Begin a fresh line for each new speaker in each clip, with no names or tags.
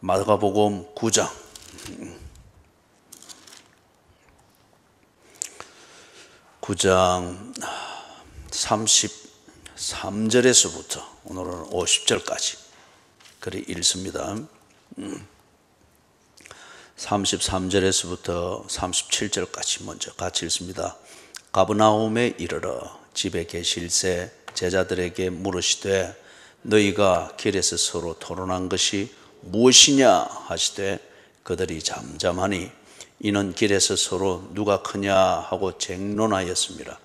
마가복음 9장 33절에서부터 오늘은 50절까지 글이 읽습니다. 33절에서부터 37절까지 먼저 같이 읽습니다. 가버나움에 이르러 집에 계실새 제자들에게 물으시되 너희가 길에서 서로 토론한 것이 무엇이냐 하시되 그들이 잠잠하니 이는 길에서 서로 누가 크냐 하고 쟁론하였습니다.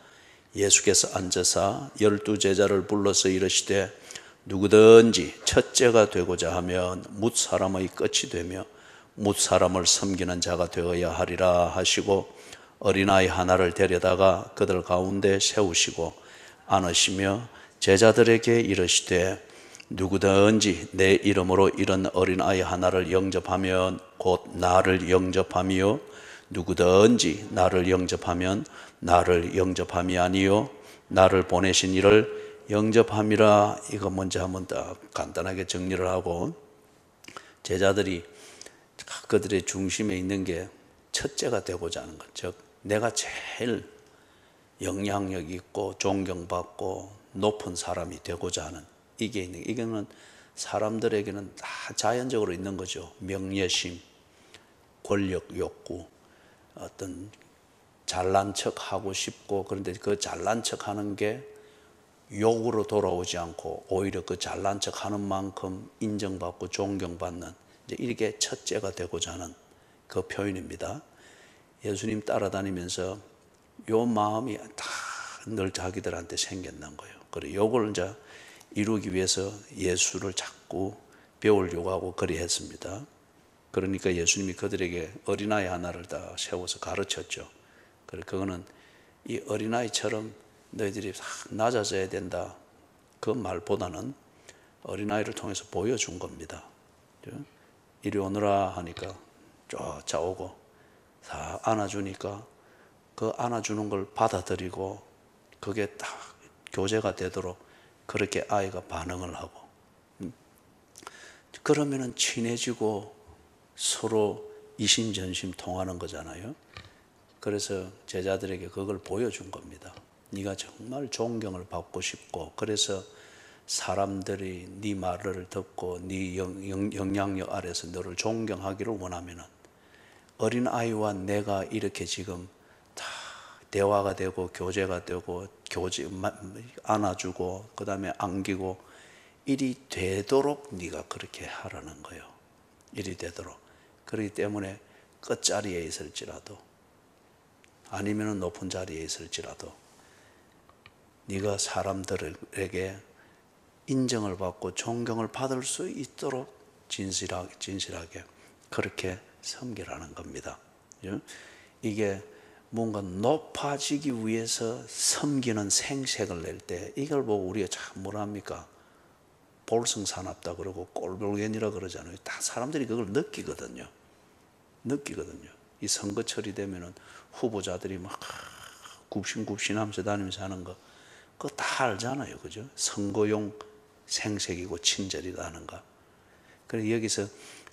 예수께서 앉으사 12 제자를 불러서 이르시되 누구든지 첫째가 되고자 하면 뭇 사람의 끝이 되며 뭇 사람을 섬기는 자가 되어야 하리라 하시고 어린아이 하나를 데려다가 그들 가운데 세우시고 안으시며 제자들에게 이르시되 누구든지 내 이름으로 이런 어린아이 하나를 영접하면 곧 나를 영접함이요 누구든지 나를 영접하면 나를 영접함이 아니요 나를 보내신 이를 영접함이라. 이거 먼저 한번 딱 간단하게 정리를 하고, 제자들이 그들의 중심에 있는 게 첫째가 되고자 하는 것, 즉 내가 제일 영향력 있고 존경받고 높은 사람이 되고자 하는 이게 있는, 이거는 사람들에게는 다 자연적으로 있는 거죠. 명예심, 권력 욕구, 어떤 잘난 척 하고 싶고, 그런데 그 잘난 척 하는 게 욕으로 돌아오지 않고 오히려 그 잘난 척 하는 만큼 인정받고 존경받는, 이제 이게 첫째가 되고자 하는 그 표현입니다. 예수님 따라다니면서 요 마음이 다 늘 자기들한테 생겼는 거예요. 그리고 요걸 이제 이루기 위해서 예수를 자꾸 배우려고 하고 그리 했습니다. 그러니까 예수님이 그들에게 어린아이 하나를 다 세워서 가르쳤죠. 그래서 그거는 이 어린아이처럼 너희들이 낮아져야 된다, 그 말보다는 어린아이를 통해서 보여준 겁니다. 이리 오너라 하니까 쫓아오고 다 안아주니까 그 안아주는 걸 받아들이고 그게 딱 교제가 되도록 그렇게 아이가 반응을 하고, 그러면은 친해지고 서로 이심전심 통하는 거잖아요. 그래서 제자들에게 그걸 보여준 겁니다. 네가 정말 존경을 받고 싶고, 그래서 사람들이 네 말을 듣고 네 영향력 아래서 너를 존경하기를 원하면은 어린아이와 내가 이렇게 지금 다 대화가 되고 교제가 되고 안아주고 그 다음에 안기고 일이 되도록 네가 그렇게 하라는 거예요. 일이 되도록. 그렇기 때문에 끝자리에 있을지라도 아니면 높은 자리에 있을지라도 네가 사람들에게 인정을 받고 존경을 받을 수 있도록 진실하게 그렇게 섬기라는 겁니다. 이게 뭔가 높아지기 위해서 섬기는 생색을 낼 때 이걸 보고 우리가 참 뭐라 합니까? 볼성사납다 그러고 꼴불견이라 그러잖아요. 다 사람들이 그걸 느끼거든요. 이 선거철이 되면은 후보자들이 막 굽신굽신하면서 다니면서 하는 거 그거 다 알잖아요. 그죠? 선거용 생색이고 친절이다 하는 거. 그래서 여기서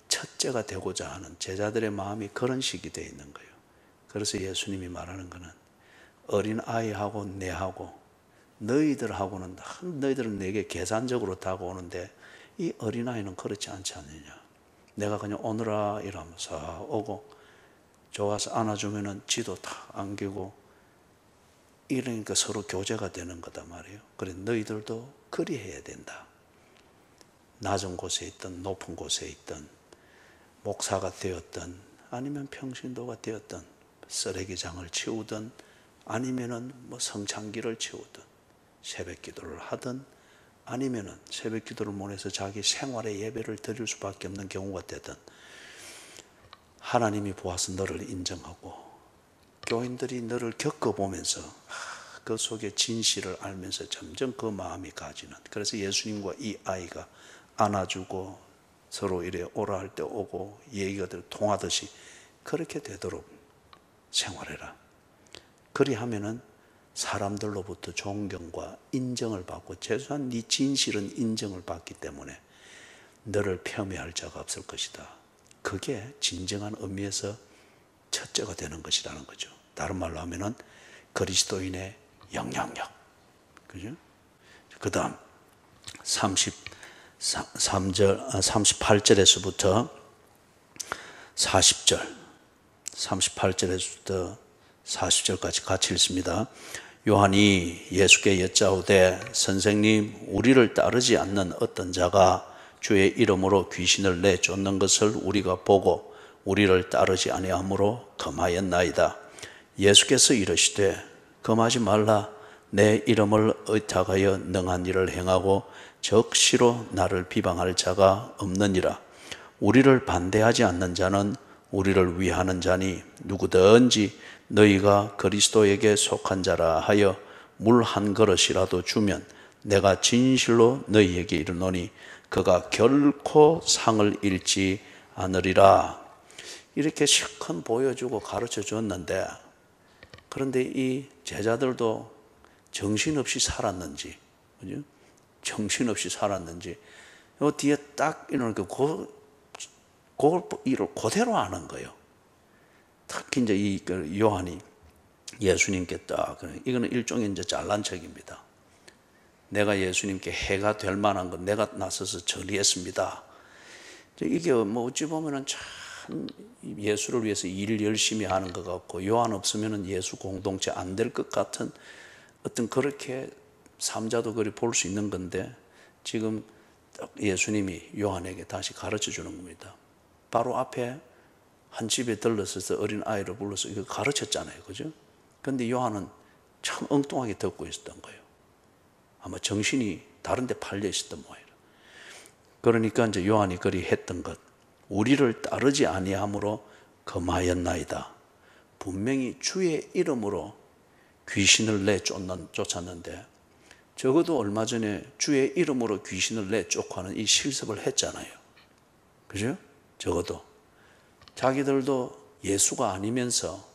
첫째가 되고자 하는 제자들의 마음이 그런 식이 되어 있는 거예요. 그래서 예수님이 말하는 거는 어린아이하고 내하고 너희들하고는, 너희들은 내게 계산적으로 다가오는데 이 어린아이는 그렇지 않지 않느냐. 내가 그냥 오너라 이러면서 오고 좋아서 안아주면은 지도 다 안기고 이러니까 서로 교제가 되는 거다 말이에요. 그래 너희들도 그리해야 된다. 낮은 곳에 있든 높은 곳에 있든 목사가 되었든 아니면 평신도가 되었든 쓰레기장을 치우든 아니면은 뭐 성창기를 치우든 새벽 기도를 하든 아니면은 새벽 기도를 못 해서 자기 생활의 예배를 드릴 수밖에 없는 경우가 되든 하나님이 보아서 너를 인정하고 교인들이 너를 겪어보면서 그 속에 진실을 알면서 점점 그 마음이 가지는, 그래서 예수님과 이 아이가 안아주고 서로 이래 오라 할 때 오고 얘기가 통하듯이 그렇게 되도록 생활해라. 그리하면은 사람들로부터 존경과 인정을 받고 최소한 네 진실은 인정을 받기 때문에 너를 폄훼할 자가 없을 것이다. 그게 진정한 의미에서 첫째가 되는 것이라는 거죠. 다른 말로 하면은 그리스도인의 영향력. 그죠? 그 다음 38절에서부터 40절, 38절에서부터 40절까지 같이 읽습니다. 요한이 예수께 여짜오되 선생님, 우리를 따르지 않는 어떤 자가 주의 이름으로 귀신을 내쫓는 것을 우리가 보고 우리를 따르지 아니하므로 금하였나이다. 예수께서 이르시되 금하지 말라. 내 이름을 의탁하여 능한 일을 행하고 적시로 나를 비방할 자가 없느니라. 우리를 반대하지 않는 자는 우리를 위하는 자니 누구든지 너희가 그리스도에게 속한 자라 하여 물 한 그릇이라도 주면 내가 진실로 너희에게 이르노니 그가 결코 상을 잃지 않으리라. 이렇게 실컷 보여주고 가르쳐 줬는데, 그런데 이 제자들도 정신없이 살았는지, 그죠? 정신없이 살았는지, 요 뒤에 딱 이러니까 그걸 그대로 하는 거예요. 특히 이제 이 요한이 예수님께 딱, 이거는 일종의 이제 잘난 척입니다. 내가 예수님께 해가 될 만한 건 내가 나서서 처리했습니다. 이게 뭐 어찌 보면은 참 예수를 위해서 일 열심히 하는 것 같고, 요한 없으면은 예수 공동체 안 될 것 같은 어떤 그렇게 삼자도 그리 볼 수 있는 건데, 지금 예수님이 요한에게 다시 가르쳐 주는 겁니다. 바로 앞에 한 집에 들러서서 어린 아이를 불러서 이거 가르쳤잖아요. 그죠? 근데 요한은 참 엉뚱하게 듣고 있었던 거예요. 아마 정신이 다른 데 팔려 있었던 모양이에요. 그러니까 이제 요한이 그리 했던 것, 우리를 따르지 아니함으로 금하였나이다. 분명히 주의 이름으로 귀신을 내쫓았는데, 적어도 얼마 전에 주의 이름으로 귀신을 내쫓고하는 이 실습을 했잖아요. 그죠? 적어도 자기들도 예수가 아니면서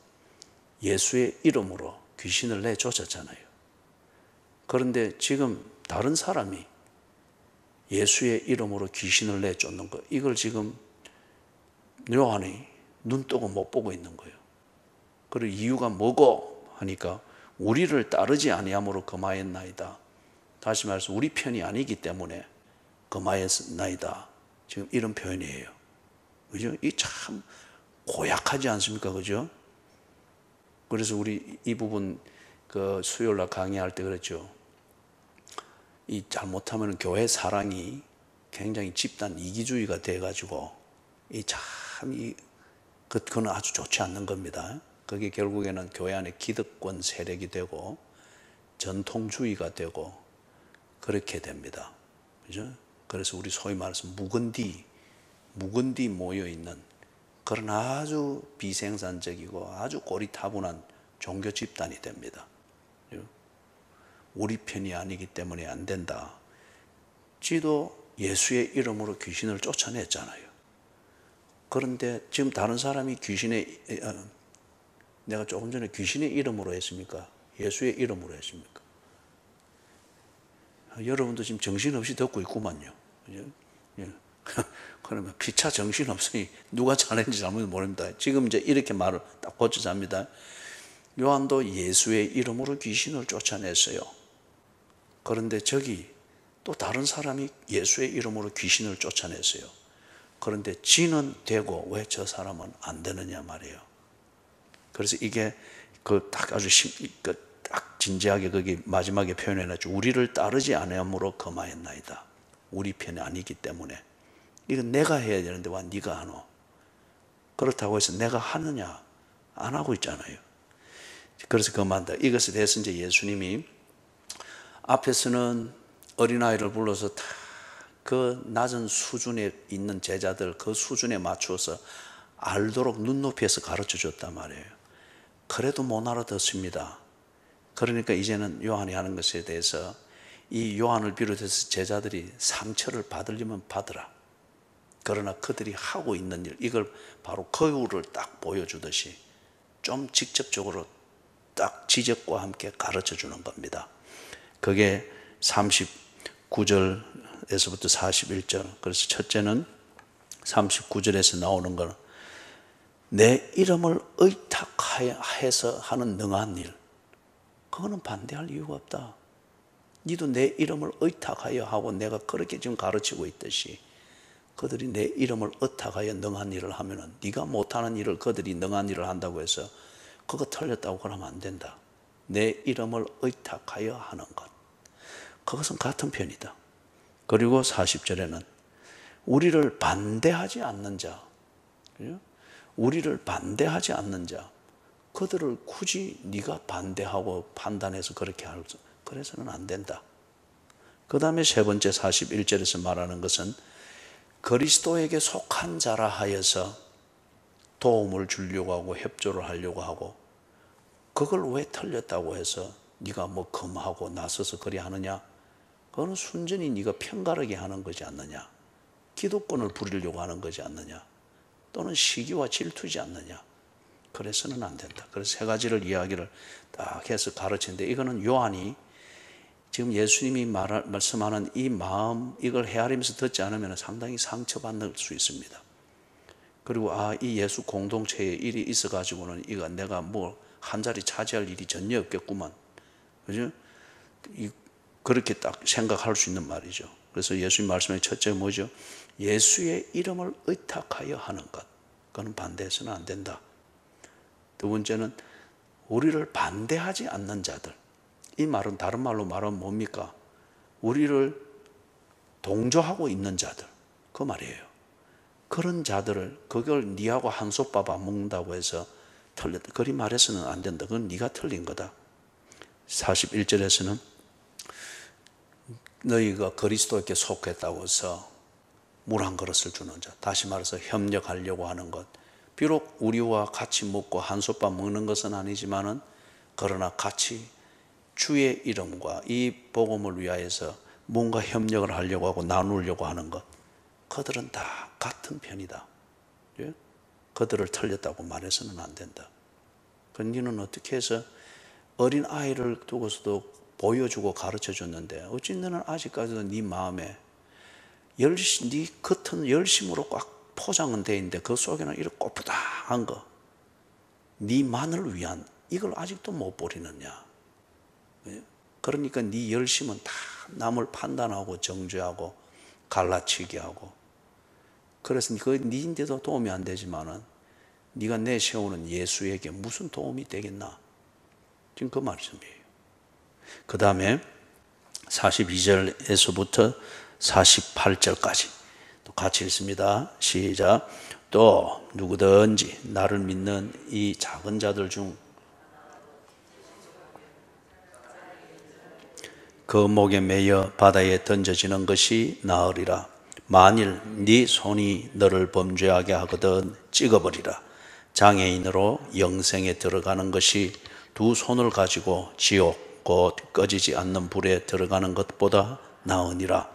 예수의 이름으로 귀신을 내쫓았잖아요. 그런데 지금 다른 사람이 예수의 이름으로 귀신을 내쫓는 거, 이걸 지금 요한이 눈 뜨고 못 보고 있는 거예요. 그리고 이유가 뭐고 하니까 우리를 따르지 아니함으로 금하였나이다. 다시 말해서 우리 편이 아니기 때문에 금하였나이다. 지금 이런 표현이에요. 그죠? 이 참 고약하지 않습니까? 그죠? 그래서 우리 이 부분 그 수요일날 강의할 때 그랬죠. 이 잘못하면 교회 사랑이 굉장히 집단 이기주의가 돼가지고 그건 아주 좋지 않는 겁니다. 그게 결국에는 교회 안에 기득권 세력이 되고 전통주의가 되고 그렇게 됩니다. 그죠? 그래서 우리 소위 말해서 묵은디 모여 있는 그런 아주 비생산적이고 아주 고리타분한 종교 집단이 됩니다. 우리 편이 아니기 때문에 안 된다. 지도 예수의 이름으로 귀신을 쫓아냈잖아요. 그런데 지금 다른 사람이 내가 조금 전에 귀신의 이름으로 했습니까? 예수의 이름으로 했습니까? 여러분도 지금 정신없이 듣고 있구만요. 그러면 피차 정신없으니 누가 잘했는지 잘못 모릅니다. 지금 이제 이렇게 말을 딱 고쳐서 합니다. 요한도 예수의 이름으로 귀신을 쫓아냈어요. 그런데 저기 또 다른 사람이 예수의 이름으로 귀신을 쫓아냈어요. 그런데 지는 되고 왜 저 사람은 안 되느냐 말이에요. 그래서 이게 딱 아주 딱 진지하게 거기 마지막에 표현해놨죠. 우리를 따르지 않음으로 금하였나이다. 우리 편이 아니기 때문에. 이건 내가 해야 되는데 왜 네가 하노? 그렇다고 해서 내가 하느냐? 안 하고 있잖아요. 그래서 그만다. 이것에 대해서 이제 예수님이 앞에서는 어린아이를 불러서 다 그 낮은 수준에 있는 제자들 그 수준에 맞추어서 알도록 눈높이에서 가르쳐 줬단 말이에요. 그래도 못 알아듣습니다. 그러니까 이제는 요한이 하는 것에 대해서 이 요한을 비롯해서 제자들이 상처를 받으려면 받으라. 그러나 그들이 하고 있는 일, 이걸 바로 거울을 딱 보여주듯이 좀 직접적으로 딱 지적과 함께 가르쳐 주는 겁니다. 그게 39절 41절에서부터 41절. 그래서 첫째는 39절에서 나오는 거는 내 이름을 의탁해서 하는 능한 일. 그거는 반대할 이유가 없다. 니도 내 이름을 의탁하여 하고 내가 그렇게 지금 가르치고 있듯이 그들이 내 이름을 의탁하여 능한 일을 하면은 네가 못하는 일을 그들이 능한 일을 한다고 해서 그거 틀렸다고 그러면 안 된다. 내 이름을 의탁하여 하는 것. 그것은 같은 편이다. 그리고 40절에는 우리를 반대하지 않는 자, 우리를 반대하지 않는 자, 그들을 굳이 네가 반대하고 판단해서 그렇게 할 수, 그래서는 안 된다. 그 다음에 세 번째 41절에서 말하는 것은 그리스도에게 속한 자라 하여서 도움을 주려고 하고 협조를 하려고 하고 그걸 왜 틀렸다고 해서 네가 뭐 금하고 나서서 그리 하느냐? 그거는 순전히 네가 편가르게 하는 거지 않느냐? 기득권을 부리려고 하는 거지 않느냐? 또는 시기와 질투지 않느냐? 그래서는 안 된다. 그래서 세 가지를 이야기를 딱 해서 가르치는데 이거는 요한이 지금 예수님이 말씀하는 이 마음 이걸 헤아리면서 듣지 않으면 상당히 상처받을 수 있습니다. 그리고 이 예수 공동체에 일이 있어가지고는 이거 내가 뭐 한 자리 차지할 일이 전혀 없겠구만. 그죠? 그렇게 딱 생각할 수 있는 말이죠. 그래서 예수님 말씀의 첫째 뭐죠? 예수의 이름을 의탁하여 하는 것. 그거는 반대해서는 안 된다. 두 번째는 우리를 반대하지 않는 자들. 이 말은 다른 말로 말하면 뭡니까? 우리를 동조하고 있는 자들. 그 말이에요. 그런 자들을 그걸 니하고 한솥밥 안 먹는다고 해서 틀렸다. 그리 말해서는 안 된다. 그건 네가 틀린 거다. 41절에서는 너희가 그리스도에게 속했다고 해서 물 한 그릇을 주는 자. 다시 말해서 협력하려고 하는 것. 비록 우리와 같이 먹고 한솥밥 먹는 것은 아니지만은 그러나 같이 주의 이름과 이 복음을 위하여서 뭔가 협력을 하려고 하고 나누려고 하는 것. 그들은 다 같은 편이다. 예? 그들을 틀렸다고 말해서는 안 된다. 그럼 너는 어떻게 해서 어린 아이를 두고서도 보여주고 가르쳐 줬는데 어찌 너는 아직까지도 네 마음에 네 겉은 열심으로 꽉 포장은 돼 있는데 그 속에는 이렇게 꼬부당한 거, 네만을 위한 이걸 아직도 못 버리느냐? 그러니까 네 열심은 다 남을 판단하고 정죄하고 갈라치게 하고 그래서 그 네인데도 도움이 안 되지만은 네가 내세우는 예수에게 무슨 도움이 되겠나? 지금 그 말씀이에요. 그 다음에 42절에서부터 48절까지 또 같이 읽습니다. 시작. 또 누구든지 나를 믿는 이 작은 자들 중 그 목에 매여 바다에 던져지는 것이 나으리라. 만일 네 손이 너를 범죄하게 하거든 찍어버리라. 장애인으로 영생에 들어가는 것이 두 손을 가지고 지옥 곧 꺼지지 않는 불에 들어가는 것보다 나으니라.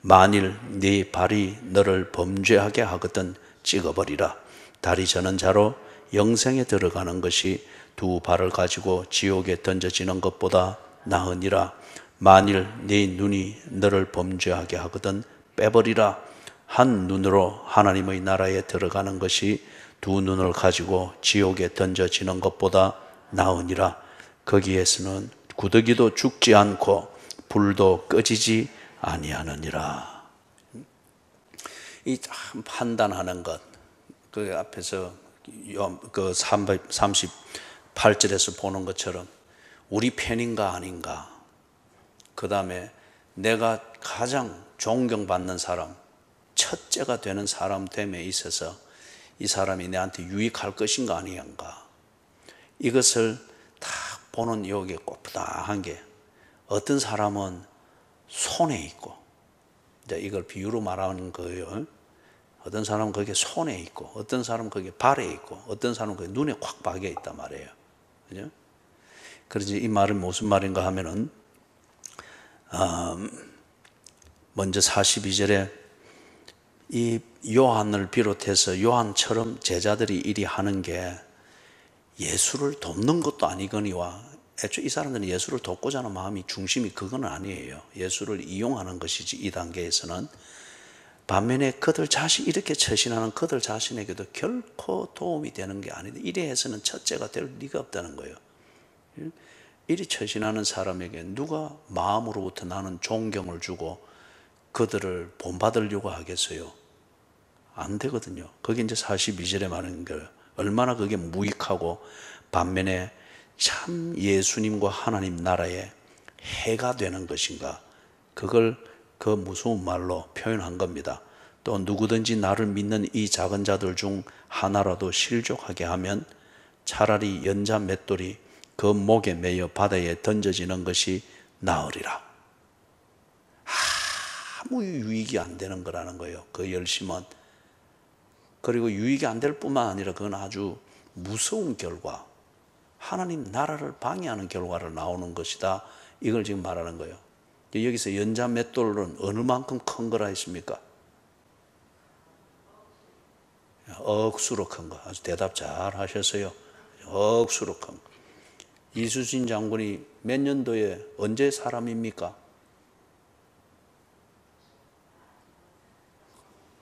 만일 네 발이 너를 범죄하게 하거든 찍어버리라. 다리 저는 자로 영생에 들어가는 것이 두 발을 가지고 지옥에 던져지는 것보다 나으니라. 만일 네 눈이 너를 범죄하게 하거든 빼버리라. 한 눈으로 하나님의 나라에 들어가는 것이 두 눈을 가지고 지옥에 던져지는 것보다 나으니라. 거기에서는 구더기도 죽지 않고 불도 꺼지지 아니하느니라. 이 판단하는 것, 그 앞에서 그 38절에서 보는 것처럼 우리 편인가 아닌가, 그 다음에 내가 가장 존경받는 사람, 첫째가 되는 사람 됨에 있어서 이 사람이 내한테 유익할 것인가 아닌가, 이것을 다 보는 여기에 꼽다한 게, 어떤 사람은 손에 있고, 이제 이걸 비유로 말하는 거예요. 어떤 사람은 거기에 손에 있고, 어떤 사람은 거기에 발에 있고, 어떤 사람은 거기에 눈에 콱 박여 있단 말이에요. 그죠? 그래서 이 말은 무슨 말인가 하면은, 먼저 42절에 이 요한을 비롯해서 요한처럼 제자들이 이리 하는 게 예수를 돕는 것도 아니거니와 애초에 이 사람들은 예수를 돕고자 하는 마음이 중심이 그건 아니에요. 예수를 이용하는 것이지 이 단계에서는. 반면에 그들 자신 이렇게 처신하는 그들 자신에게도 결코 도움이 되는 게 아닌데 이래 해서는 첫째가 될 리가 없다는 거예요. 이리 처신하는 사람에게 누가 마음으로부터 나는 존경을 주고 그들을 본받으려고 하겠어요? 안 되거든요. 그게 이제 42절에 말하는 거예요. 얼마나 그게 무익하고 반면에 참 예수님과 하나님 나라에 해가 되는 것인가. 그걸 그 무서운 말로 표현한 겁니다. 또 누구든지 나를 믿는 이 작은 자들 중 하나라도 실족하게 하면 차라리 연자 맷돌이 그 목에 매여 바다에 던져지는 것이 나으리라. 아무 유익이 안 되는 거라는 거예요. 그 열심은. 그리고 유익이 안 될 뿐만 아니라 그건 아주 무서운 결과, 하나님 나라를 방해하는 결과를 나오는 것이다. 이걸 지금 말하는 거예요. 여기서 연자 맷돌은 어느 만큼 큰 거라 했습니까? 억수로 큰 거. 아주 대답 잘 하셨어요. 억수로 큰 거. 이수진 장군이 몇 년도에 언제 사람입니까?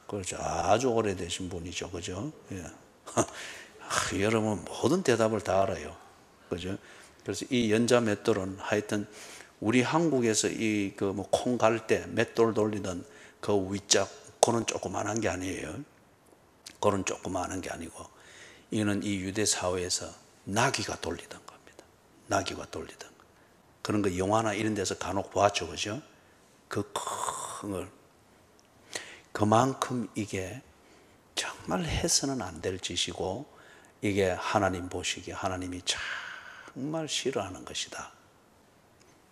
그렇죠. 아주 오래되신 분이죠. 그죠? 예. 여러분 모든 대답을 다 알아요. 그죠? 그래서 이 연자 맷돌은 하여튼 우리 한국에서 이 그 뭐 콩 갈 때 맷돌 돌리던 그 위짝, 그런 조그만한 게 아니에요. 그런 조그만한 게 아니고 이는 이 유대 사회에서 나귀가 돌리던 겁니다. 나귀가 돌리던 거. 그런 거 영화나 이런 데서 간혹 보았죠. 그죠? 그 큰 걸. 그만큼 이게 정말 해서는 안 될 짓이고 이게 하나님 보시기에 하나님이 정말 싫어하는 것이다.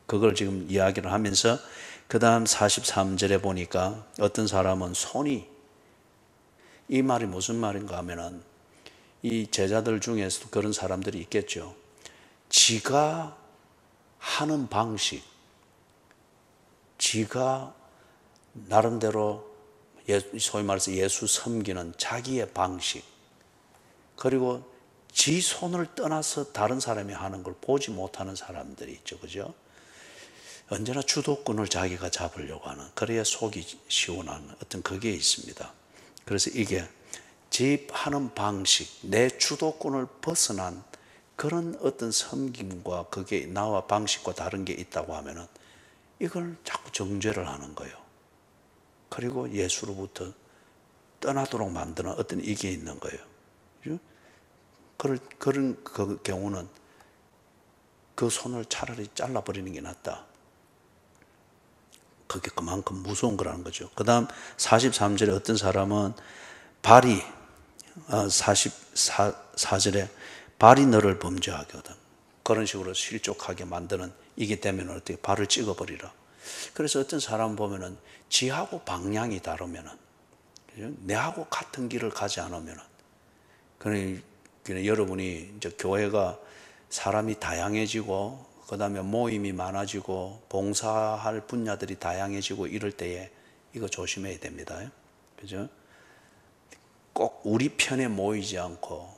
그걸 지금 이야기를 하면서 그 다음 43절에 보니까 어떤 사람은 손이, 이 말이 무슨 말인가 하면은 이 제자들 중에서도 그런 사람들이 있겠죠. 지가 하는 방식, 지가 나름대로 소위 말해서 예수 섬기는 자기의 방식, 그리고 지 손을 떠나서 다른 사람이 하는 걸 보지 못하는 사람들이 있죠. 그죠? 언제나 주도권을 자기가 잡으려고 하는, 그래야 속이 시원한 어떤 그게 있습니다. 그래서 이게 지 하는 방식, 내 주도권을 벗어난 그런 어떤 섬김과 그게 나와 방식과 다른 게 있다고 하면은 이걸 자꾸 정죄를 하는 거예요. 그리고 예수로부터 떠나도록 만드는 어떤 이게 있는 거예요. 그런 그 경우는 그 손을 차라리 잘라버리는 게 낫다. 그게 그만큼 무서운 거라는 거죠. 그 다음 43절에 어떤 사람은 발이, 44절에 발이 너를 범죄하게 하거든. 그런 식으로 실족하게 만드는, 이게 되면 어떻게 발을 찍어버리라. 그래서 어떤 사람 보면은 지하고 방향이 다르면은, 내하고 같은 길을 가지 않으면은, 그러니 여러분이 이제 교회가 사람이 다양해지고 그 다음에 모임이 많아지고 봉사할 분야들이 다양해지고 이럴 때에 이거 조심해야 됩니다. 그죠? 꼭 우리 편에 모이지 않고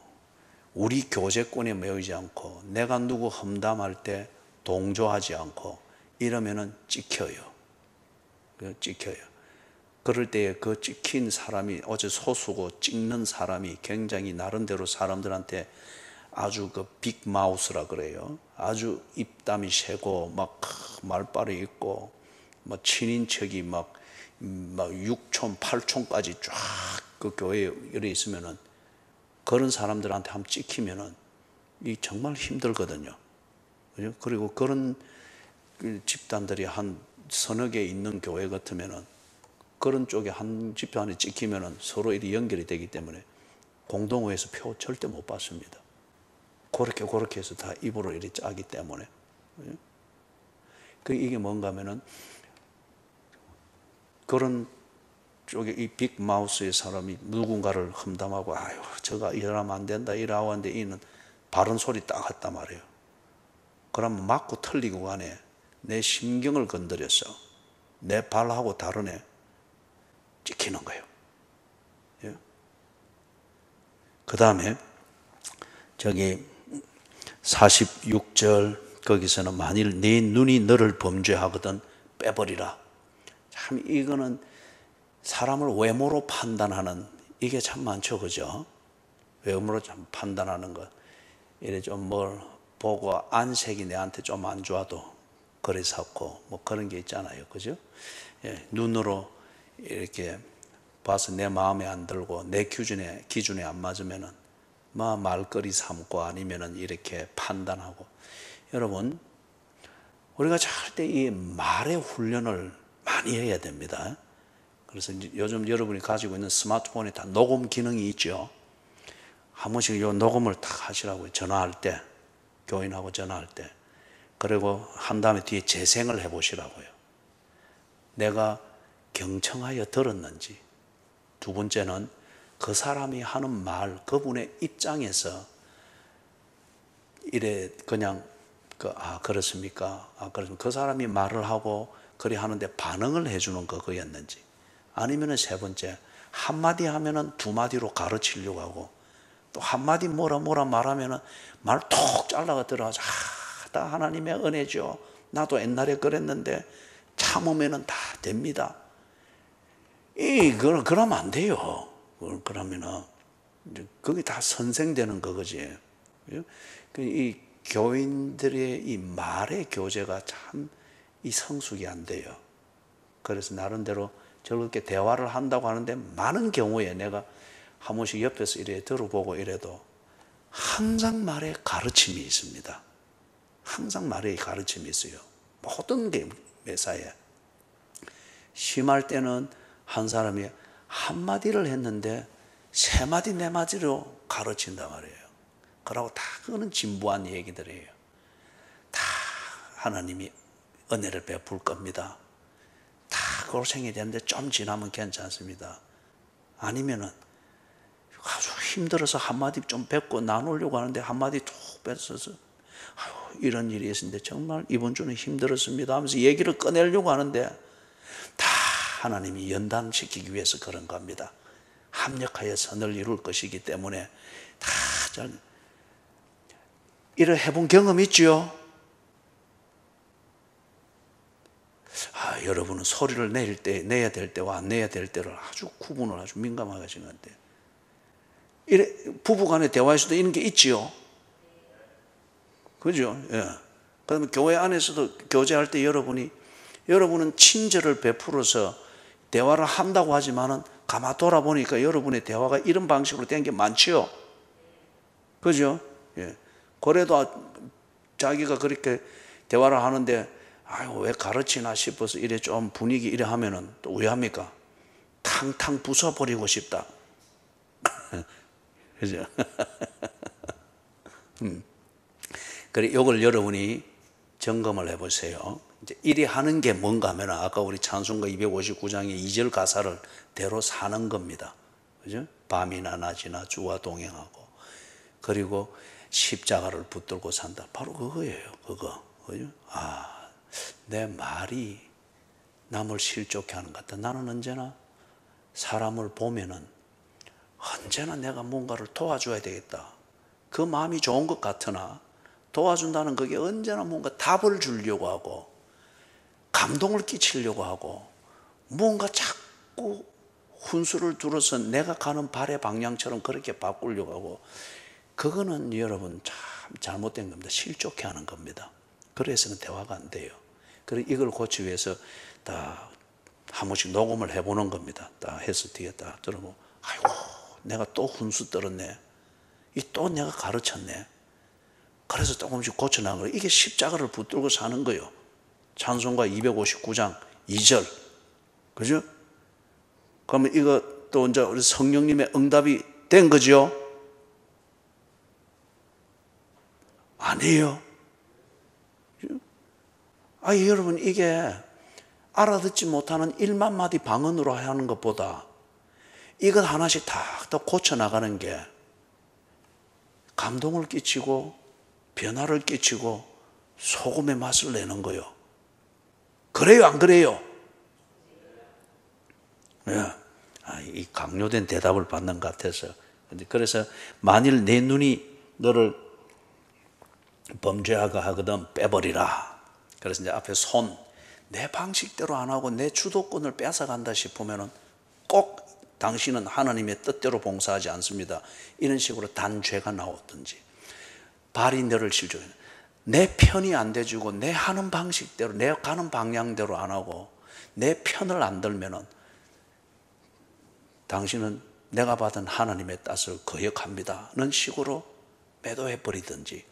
우리 교제권에 모이지 않고 내가 누구 험담할 때 동조하지 않고 이러면은 찍혀요. 찍혀요. 그럴 때에 그 찍힌 사람이, 어제 소수고 찍는 사람이 굉장히 나름대로 사람들한테 아주 그 빅마우스라 그래요. 아주 입담이 세고 막 말빨이 있고 막 친인척이 막 6촌 8촌까지 쫙 그 교회에 이래 있으면은 그런 사람들한테 한번 찍히면은 이 정말 힘들거든요. 그죠? 그리고 그런 집단들이 한 서너 개 있는 교회 같으면은 그런 쪽에 한 집회 안에 찍히면은 서로 이리 연결이 되기 때문에 공동회에서 표 절대 못 받습니다. 그렇게 해서 다 입으로 이리 짜기 때문에. 이게 뭔가 하면은 그런 쪽에 이 빅마우스의 사람이 누군가를 험담하고 아유 저가 이러면 안 된다 이러고 하는데 이는 바른 소리 딱 했단 말이에요. 그러면 맞고 틀리고 간에 내 심경을 건드렸어. 내 발하고 다르네. 찍히는 거예요. 예? 그 다음에 저기 46절 거기서는 만일 네 눈이 너를 범죄하거든 빼버리라. 참 이거는 사람을 외모로 판단하는 이게 참 많죠, 그죠? 외모로 참 판단하는 것. 이래 좀 뭘 보고 안색이 내한테 좀 안 좋아도 거리 샀고 뭐 그런 게 있잖아요, 그죠? 예, 눈으로 이렇게 봐서 내 마음에 안 들고 내 기준에 안 맞으면은 말거리 삼고 아니면은 이렇게 판단하고. 여러분, 우리가 잘 때 이 말의 훈련을 많이 해야 됩니다. 그래서 요즘 여러분이 가지고 있는 스마트폰에 다 녹음 기능이 있죠. 한 번씩 이 녹음을 딱 하시라고요. 전화할 때, 교인하고 전화할 때. 그리고 한 다음에 뒤에 재생을 해보시라고요. 내가 경청하여 들었는지. 두 번째는 그 사람이 하는 말, 그분의 입장에서 이래 그냥 그렇습니까? 그렇습니까? 그 사람이 말을 하고 그리 하는데 반응을 해주는 그거였는지, 아니면은 세 번째, 한마디 하면은 두 마디로 가르치려고 하고, 또 한마디 뭐라 말하면은 말 톡 잘라가 들어가서 다 하나님의 은혜죠. 나도 옛날에 그랬는데 참으면은 다 됩니다. 그러면 안 돼요. 그러면은 그게 다 선생되는 거지. 이 교인들의 이 말의 교제가 참 이 성숙이 안 돼요. 그래서 나름대로 저렇게 대화를 한다고 하는데 많은 경우에 내가 한 번씩 옆에서 이래 들어보고 이래도 항상 말에 가르침이 있습니다. 항상 말에 가르침이 있어요. 모든 게 매사에. 심할 때는 한 사람이 한마디를 했는데 세 마디 네 마디로 가르친단 말이에요. 그러고 다 그거는 진부한 얘기들이에요. 다 하나님이 은혜를 베풀 겁니다. 다 고생이 되는데 좀 지나면 괜찮습니다. 아니면은 아주 힘들어서 한마디 좀 뱉고 나누려고 하는데 한마디 툭 뱉어서 이런 일이 있었는데 정말 이번 주는 힘들었습니다 하면서 얘기를 꺼내려고 하는데 다 하나님이 연단시키기 위해서 그런 겁니다. 합력하여 선을 이룰 것이기 때문에 다 잘 이런 해본 경험 있죠? 여러분은 소리를 내야 될 때와 안 내야 될 때를 아주 구분을 아주 민감하게 하신 것 같아요. 이래 부부간의 대화에서도 이런 게 있지요. 그죠? 예. 그다음에 교회 안에서도 교제할 때 여러분은 친절을 베풀어서 대화를 한다고 하지만은 가만 돌아보니까 여러분의 대화가 이런 방식으로 된 게 많지요. 그죠? 예. 그래도 자기가 그렇게 대화를 하는데 왜 가르치나 싶어서 이래 좀 분위기 이래 하면은 또 왜 합니까? 탕탕 부숴버리고 싶다. 그죠? 그래, 이걸 여러분이 점검을 해보세요. 이제 이리 하는 게 뭔가 하면 아까 우리 찬송가 259장의 2절 가사를 대로 사는 겁니다. 그죠? 밤이나 낮이나 주와 동행하고, 그리고 십자가를 붙들고 산다. 바로 그거예요. 그거. 그죠? 내 말이 남을 실족해 하는 것 같다. 나는 언제나 사람을 보면은 언제나 내가 뭔가를 도와줘야 되겠다. 그 마음이 좋은 것 같으나 도와준다는 그게 언제나 뭔가 답을 주려고 하고 감동을 끼치려고 하고 뭔가 자꾸 훈수를 둘러서 내가 가는 발의 방향처럼 그렇게 바꾸려고 하고, 그거는 여러분 참 잘못된 겁니다. 실족해 하는 겁니다. 그래서는 대화가 안 돼요. 그래서 이걸 고치기 위해서 다 한 번씩 녹음을 해보는 겁니다. 다 해서 뒤에 딱 들어보고 아이고 내가 또 훈수 떨었네. 또 내가 가르쳤네. 그래서 조금씩 고쳐나가는 거예요. 이게 십자가를 붙들고 사는 거예요. 찬송가 259장 2절. 그죠? 그러면 이것도 이제 우리 성령님의 응답이 된 거죠? 아니에요. 여러분, 이게 알아듣지 못하는 1만 마디 방언으로 하는 것보다 이것 하나씩 다 고쳐나가는 게 감동을 끼치고 변화를 끼치고 소금의 맛을 내는 거예요. 그래요, 안 그래요? 예. 이 강요된 대답을 받는 것 같아서. 그래서 만일 내 눈이 너를 범죄하가 하거든 빼버리라. 그래서 이제 앞에 손, 내 방식대로 안 하고 내 주도권을 뺏어간다 싶으면은 꼭 당신은 하나님의 뜻대로 봉사하지 않습니다. 이런 식으로 단죄가 나오든지, 발이 너를 실족해. 내 편이 안 돼주고 내 하는 방식대로, 내 가는 방향대로 안 하고 내 편을 안 들면은 당신은 내가 받은 하나님의 뜻을 거역합니다는 식으로 매도해버리든지,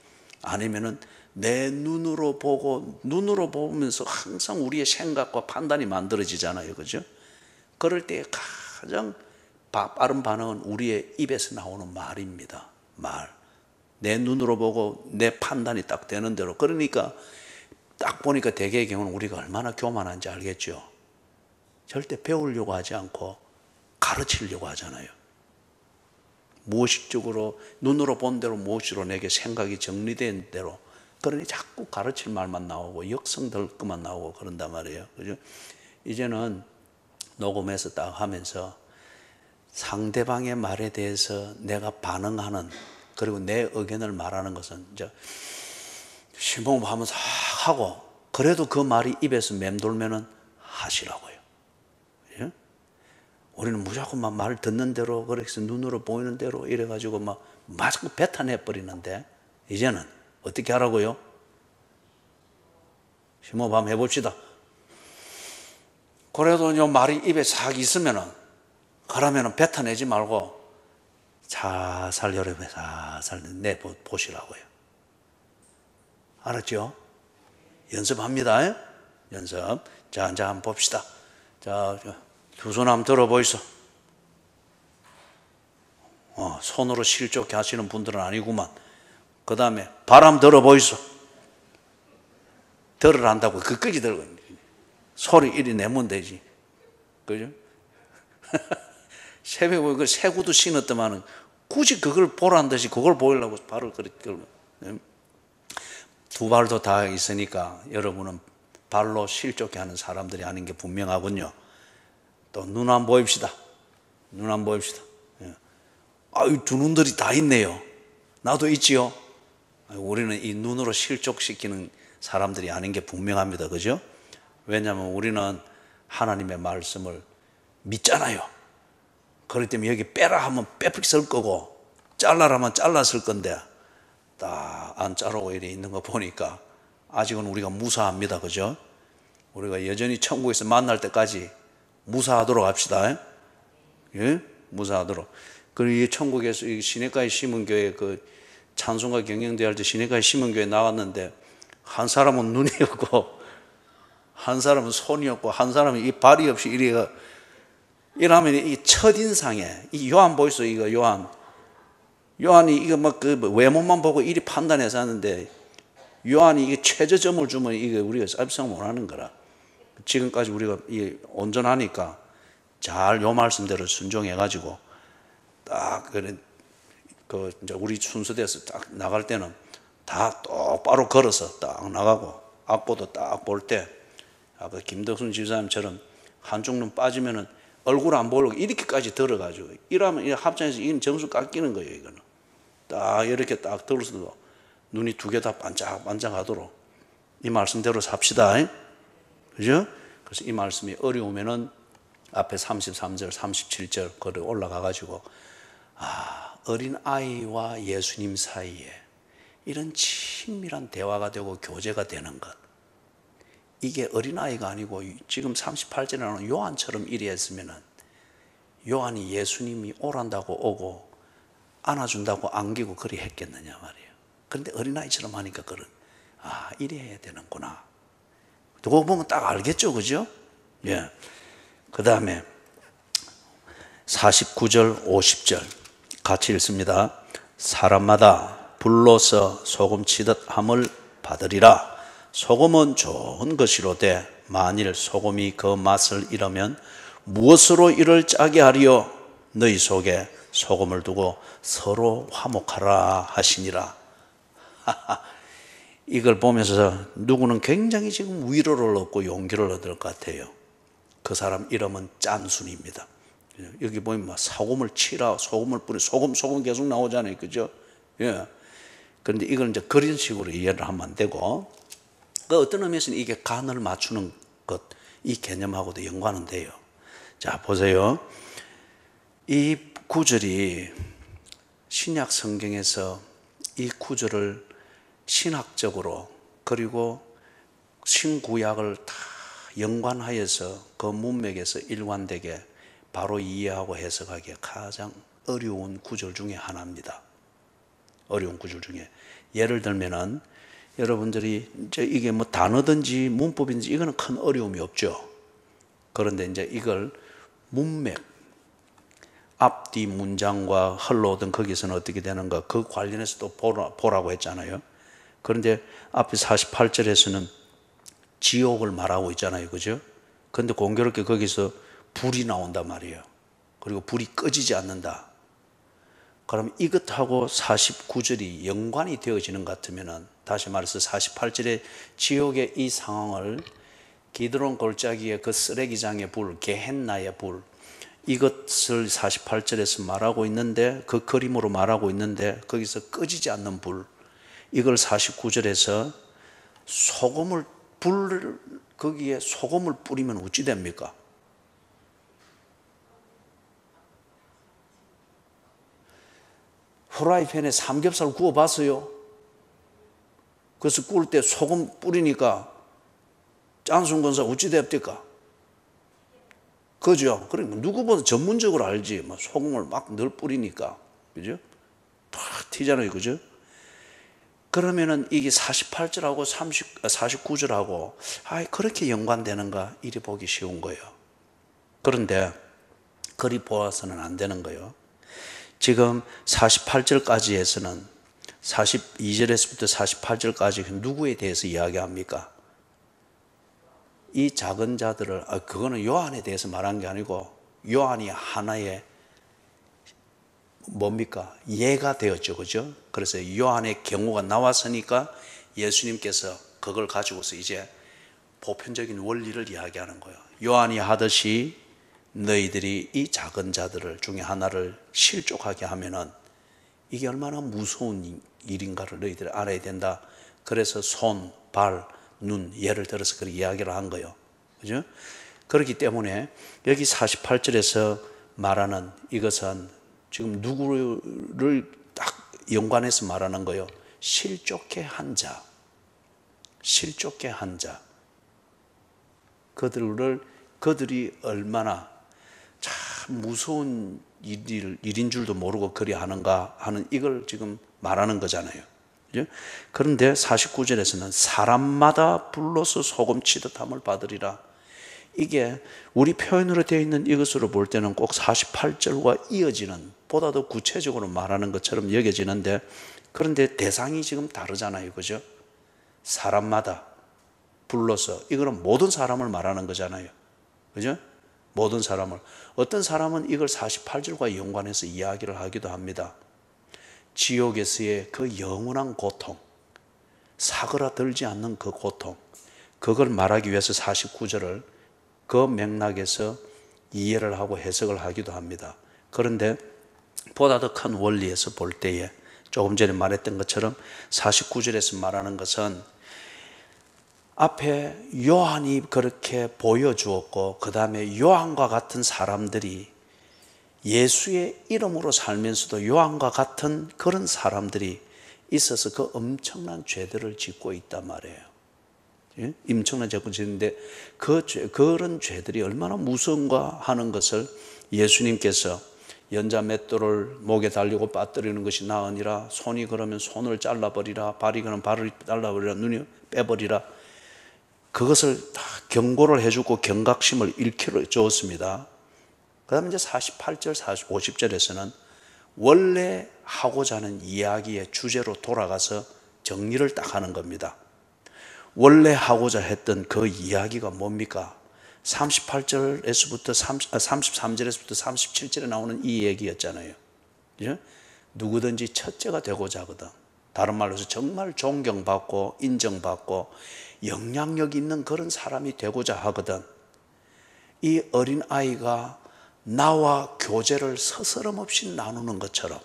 아니면은 내 눈으로 보고, 눈으로 보면서 항상 우리의 생각과 판단이 만들어지잖아요. 그죠? 그럴 때 가장 빠른 반응은 우리의 입에서 나오는 말입니다. 말. 내 눈으로 보고 내 판단이 딱 되는 대로. 그러니까 딱 보니까 대개의 경우는 우리가 얼마나 교만한지 알겠죠? 절대 배우려고 하지 않고 가르치려고 하잖아요. 무의식적으로 눈으로 본 대로 무의식으로 내게 생각이 정리된 대로, 그러니 자꾸 가르칠 말만 나오고 역성될 것만 나오고 그런단 말이에요. 그죠? 이제는 녹음해서 딱 하면서 상대방의 말에 대해서 내가 반응하는, 그리고 내 의견을 말하는 것은 이제 심호흡하면서 하고, 그래도 그 말이 입에서 맴돌면은 하시라고요. 예? 우리는 무조건 말 듣는 대로, 그래서 눈으로 보이는 대로 이래가지고 막 자꾸 뱉어내 버리는데, 이제는 어떻게 하라고요? 심호흡 한번 해봅시다. 그래도 요 말이 입에 싹 있으면은, 그러면은 뱉어내지 말고 살살 여러분에 살살 내보시라고요. 알았죠? 연습합니다. 연습. 자, 이제 한번 봅시다. 자, 두 손 한번 들어보이소. 손으로 실족해 하시는 분들은 아니구만. 그 다음에 바람 들어보이소. 들으란다고 끝까지 들고 소리 이리 내면 되지. 그죠? 새벽에 그 새구도 신었더만은 굳이 그걸 보란 듯이 그걸 보이려고 발을 그렇게 들고. 두 발도 다 있으니까 여러분은 발로 실족해 하는 사람들이 아닌 게 분명하군요. 또 눈 한번 보입시다. 눈 한번 보입시다. 아유, 두 눈들이 다 있네요. 나도 있지요. 우리는 이 눈으로 실족시키는 사람들이 아닌 게 분명합니다. 그죠? 왜냐하면 우리는 하나님의 말씀을 믿잖아요. 그렇기 때문에 여기 빼라 하면 빼쓸 거고, 잘라라 하면 잘랐을 건데, 딱 안 자르고 이래 있는 거 보니까 아직은 우리가 무사합니다. 그죠? 우리가 여전히 천국에서 만날 때까지 무사하도록 합시다. 예? 무사하도록. 그리고 이 천국에서 이 시내가에 심은 교회, 그 찬송가 경영대회 할 때 시내가에 심은 교회 나왔는데, 한 사람은 눈이 없고 한 사람은 손이 없고 한 사람은 이 발이 없이 이러면 이 첫인상에, 이 요한 보이소? 이거 요한이 이거 막 그 외모만 보고 이리 판단해서 하는데, 요한이 이게 최저점을 주면 이게 우리가 삽성 못 하는 거라. 지금까지 우리가 이 온전하니까 잘 요 말씀대로 순종해가지고 딱 그 이제 우리 순서대에서 딱 나갈 때는 다 똑바로 걸어서 딱 나가고, 악보도 딱 볼 때 아까 김덕순 집사님처럼 한쪽 눈 빠지면은 얼굴 안 보려고 이렇게까지 들어가지고, 이러면 이 합장에서 이건 점수 깎이는 거예요. 이거는 딱 이렇게 딱 들어서도 눈이 두 개 다 반짝반짝하도록 이 말씀대로 삽시다. 그죠? 그래서 이 말씀이 어려우면은 앞에 33절, 37절 거기 올라가가지고, 어린 아이와 예수님 사이에 이런 친밀한 대화가 되고 교제가 되는 것, 이게 어린아이가 아니고 지금 38절에 나오는 요한처럼 이리 했으면은, 요한이 예수님이 오란다고 오고 안아준다고 안기고 그리 했겠느냐 말이에요. 그런데 어린아이처럼 하니까 이리 해야 되는구나. 그거 보면 딱 알겠죠. 그죠? 예. 그 다음에 49절, 50절 같이 읽습니다. 사람마다 불로서 소금 치듯 함을 받으리라. 소금은 좋은 것이로되 만일 소금이 그 맛을 잃으면 무엇으로 이를 짜게 하리요? 너희 속에 소금을 두고 서로 화목하라 하시니라. 이걸 보면서 누구는 굉장히 지금 위로를 얻고 용기를 얻을 것 같아요. 그 사람 이름은 짠순입니다. 여기 보면 소금을 치라, 소금을 뿌리, 소금 계속 나오잖아요. 그죠? 예. 그런데 이걸 이제 그런 식으로 이해를 하면 안 되고, 그 어떤 의미에서는 이게 간을 맞추는 것, 이 개념하고도 연관은 돼요. 자, 보세요. 이 구절이 신약 성경에서 이 구절을 신학적으로 그리고 신구약을 다 연관하여서 그 문맥에서 일관되게 바로 이해하고 해석하기에 가장 어려운 구절 중에 하나입니다. 어려운 구절 중에. 예를 들면은 여러분들이 이제 이게 뭐 단어든지 문법인지 이거는 큰 어려움이 없죠. 그런데 이제 이걸 문맥, 앞뒤 문장과 흘러오던 거기서는 어떻게 되는가, 그 관련해서 또 보라고 했잖아요. 그런데 앞에 48절에서는 지옥을 말하고 있잖아요. 그죠? 그런데 공교롭게 거기서 불이 나온단 말이에요. 그리고 불이 꺼지지 않는다. 그럼 이것하고 49절이 연관이 되어지는 것 같으면은, 다시 말해서 48절에 지옥의 이 상황을 기드론 골짜기의 그 쓰레기장의 불, 게헨나의 불, 이것을 48절에서 말하고 있는데, 그 그림으로 말하고 있는데 거기서 꺼지지 않는 불, 이걸 49절에서 거기에 소금을 뿌리면 어찌 됩니까? 프라이팬에 삼겹살 구워봤어요? 그래서 구울 때 소금 뿌리니까 짠순건사 어찌 됩니까? 그죠? 그러니까 누구보다 전문적으로 알지. 뭐 소금을 막 늘 뿌리니까. 그죠? 탁 튀잖아요. 그죠? 그러면은 이게 48절하고 49절하고 그렇게 연관되는가? 이리 보기 쉬운 거예요. 그런데 그리 보아서는 안 되는 거예요. 지금 48절까지에서는 42절에서부터 48절까지 누구에 대해서 이야기합니까? 이 작은 자들을, 그거는 요한에 대해서 말한 게 아니고 요한이 하나의 뭡니까? 예가 되었죠. 그죠? 그래서 요한의 경우가 나왔으니까 예수님께서 그걸 가지고서 이제 보편적인 원리를 이야기하는 거예요. 요한이 하듯이 너희들이 이 작은 자들을 중에 하나를 실족하게 하면은 이게 얼마나 무서운 일인가를 너희들이 알아야 된다. 그래서 손, 발, 눈, 예를 들어서 그렇게 이야기를 한 거예요. 그죠? 그렇기 때문에 여기 48절에서 말하는 이것은 지금 누구를 딱 연관해서 말하는 거예요. 실족해 한 자. 실족해 한 자. 그들이 얼마나 참 무서운 일인 줄도 모르고 그리 하는가 하는 이걸 지금 말하는 거잖아요. 그런데 49절에서는 사람마다 불러서 소금 치듯 함을 받으리라. 이게 우리 표현으로 되어 있는 이것으로 볼 때는 꼭 48절과 이어지는, 보다 더 구체적으로 말하는 것처럼 여겨지는데, 그런데 대상이 지금 다르잖아요. 그죠? 사람마다 불러서, 이거는 모든 사람을 말하는 거잖아요. 그죠? 모든 사람을. 어떤 사람은 이걸 48절과 연관해서 이야기를 하기도 합니다. 지옥에서의 그 영원한 고통, 사그라들지 않는 그 고통, 그걸 말하기 위해서 49절을 그 맥락에서 이해를 하고 해석을 하기도 합니다. 그런데 보다 더 큰 원리에서 볼 때에 조금 전에 말했던 것처럼 49절에서 말하는 것은 앞에 요한이 그렇게 보여주었고, 그 다음에 요한과 같은 사람들이, 예수의 이름으로 살면서도 요한과 같은 그런 사람들이 있어서 그 엄청난 죄들을 짓고 있단 말이에요. 예? 엄청난 죄를 짓는데 그런 죄들이 얼마나 무서운가 하는 것을 예수님께서 연자 맷돌을 목에 달리고 빠뜨리는 것이 나으니라, 손이 그러면 손을 잘라버리라, 발이 그러면 발을 잘라버리라, 눈이 빼버리라, 그것을 다 경고를 해주고 경각심을 일깨워 주었습니다. 그 다음에 이제 48절, 50절에서는 원래 하고자 하는 이야기의 주제로 돌아가서 정리를 딱 하는 겁니다. 원래 하고자 했던 그 이야기가 뭡니까? 38절에서부터 33절에서부터 37절에 나오는 이 얘기였잖아요. 그죠? 누구든지 첫째가 되고자 하거든. 다른 말로 해서 정말 존경받고 인정받고 영향력 있는 그런 사람이 되고자 하거든. 이 어린아이가 나와 교제를 서스럼 없이 나누는 것처럼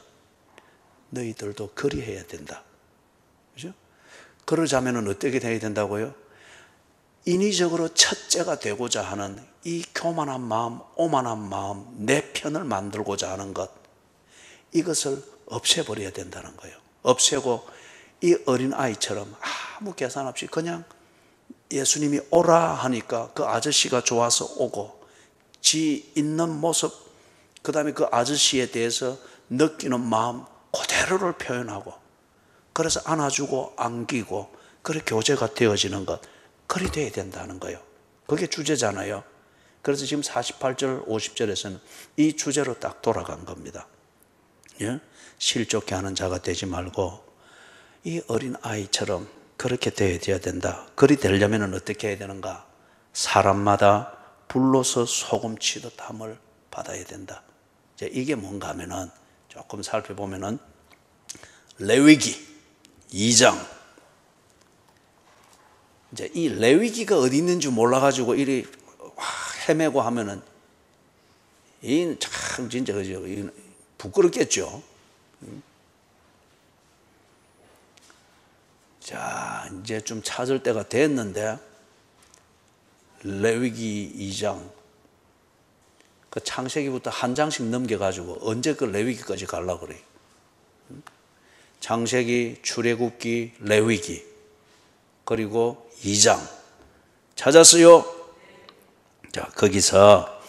너희들도 그리해야 된다. 그죠? 그러자면은 어떻게 돼야 된다고요? 인위적으로 첫째가 되고자 하는 이 교만한 마음, 오만한 마음, 내 편을 만들고자 하는 것, 이것을 없애버려야 된다는 거예요. 없애고 이 어린아이처럼 아무 계산 없이 그냥 예수님이 오라 하니까 그 아저씨가 좋아서 오고, 지 있는 모습, 그 다음에 그 아저씨에 대해서 느끼는 마음 그대로를 표현하고, 그래서 안아주고 안기고 그렇게 교제가 되어지는 것, 그리 돼야 된다는 거예요. 그게 주제잖아요. 그래서 지금 48절 50절에서는 이 주제로 딱 돌아간 겁니다. 예? 실족해 하는 자가 되지 말고 이 어린 아이처럼 그렇게 되어야 된다. 그리 되려면 어떻게 해야 되는가? 사람마다 불로서 소금치듯 함을 받아야 된다. 이제 이게 뭔가 하면은 조금 살펴보면은 레위기 2장, 이제 이 레위기가 어디 있는지 몰라가지고 이리 헤매고 하면은 이 참 진짜 그죠? 부끄럽겠죠. 자, 이제 좀 찾을 때가 됐는데, 레위기 2장, 그 창세기부터 한 장씩 넘겨가지고 언제 그 레위기까지 가려고 그래요. 창세기, 출애굽기, 레위기, 그리고 2장 찾았어요? 자, 거기서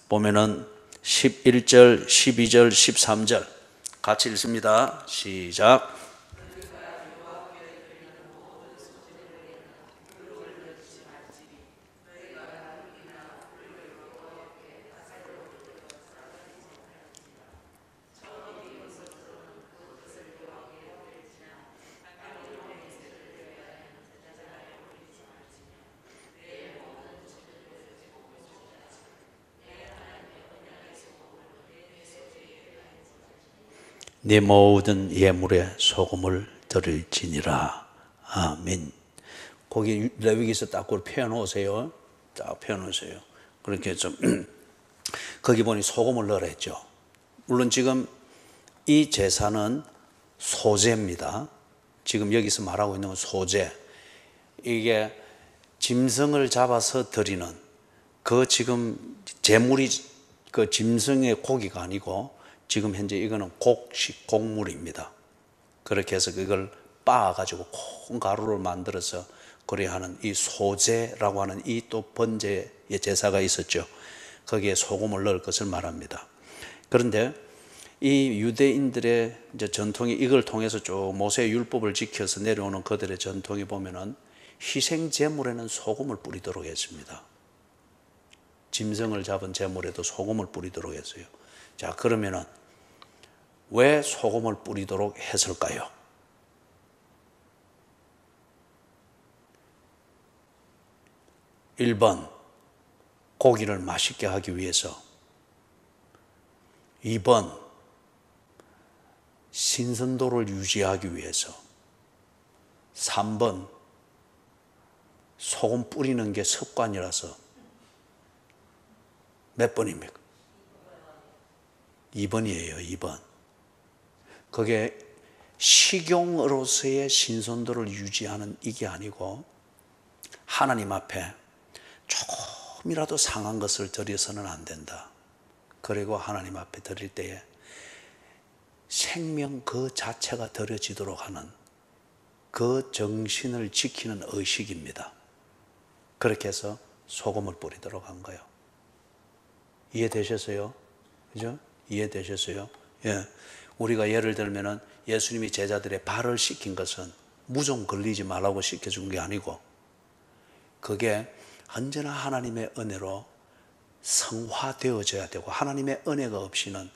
보면은 11절, 12절, 13절 같이 읽습니다. 시작. 네 모든 예물에 소금을 드릴지니라. 아멘. 거기 레위기서 딱 그걸 펴놓으세요. 딱 펴놓으세요. 그렇게 좀 거기 보니 소금을 넣으라 했죠. 물론 지금 이 제사는 소제입니다. 지금 여기서 말하고 있는 건 소제. 이게 짐승을 잡아서 드리는 그 지금 제물이 그 짐승의 고기가 아니고 지금 현재 이거는 곡식, 곡물입니다. 그렇게 해서 그걸 빻아가지고 콩가루를 만들어서 그래 하는 이 소제라고 하는 이 또 번제의 제사가 있었죠. 거기에 소금을 넣을 것을 말합니다. 그런데 이 유대인들의 이제 전통이 이걸 통해서 쭉 모세의 율법을 지켜서 내려오는 그들의 전통이 보면은 희생 제물에는 소금을 뿌리도록 했습니다. 짐승을 잡은 제물에도 소금을 뿌리도록 했어요. 자, 그러면은 왜 소금을 뿌리도록 했을까요? 1번, 고기를 맛있게 하기 위해서. 2번, 신선도를 유지하기 위해서. 3번, 소금 뿌리는 게 습관이라서. 몇 번입니까? 2번이에요, 2번. 그게 식용으로서의 신선도를 유지하는 이게 아니고 하나님 앞에 조금이라도 상한 것을 드려서는 안 된다. 그리고 하나님 앞에 드릴 때에 생명 그 자체가 드려지도록 하는 그 정신을 지키는 의식입니다. 그렇게 해서 소금을 뿌리도록 한 거예요. 이해되셨어요? 그죠? 이해되셨어요? 예. 우리가 예를 들면은 예수님이 제자들의 발을 씻긴 것은 무좀 걸리지 말라고 씻겨준 게 아니고, 그게 언제나 하나님의 은혜로 성화되어져야 되고, 하나님의 은혜가 없이는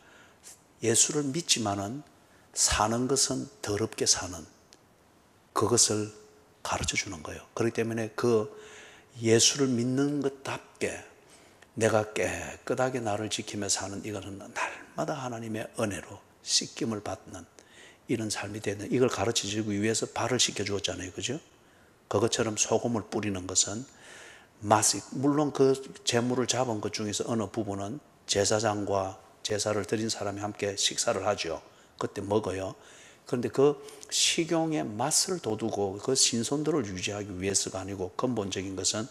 예수를 믿지만은 사는 것은 더럽게 사는 그것을 가르쳐 주는 거예요. 그렇기 때문에 그 예수를 믿는 것답게 내가 깨끗하게 나를 지키며 사는 이것은 날마다 하나님의 은혜로 씻김을 받는 이런 삶이 되는, 이걸 가르쳐 주기 위해서 발을 씻겨 주었잖아요. 그죠? 그것처럼 소금을 뿌리는 것은 맛이, 물론 그 제물을 잡은 것 중에서 어느 부분은 제사장과 제사를 드린 사람이 함께 식사를 하죠. 그때 먹어요. 그런데 그 식용의 맛을 돋우고 그 신선도를 유지하기 위해서가 아니고 근본적인 것은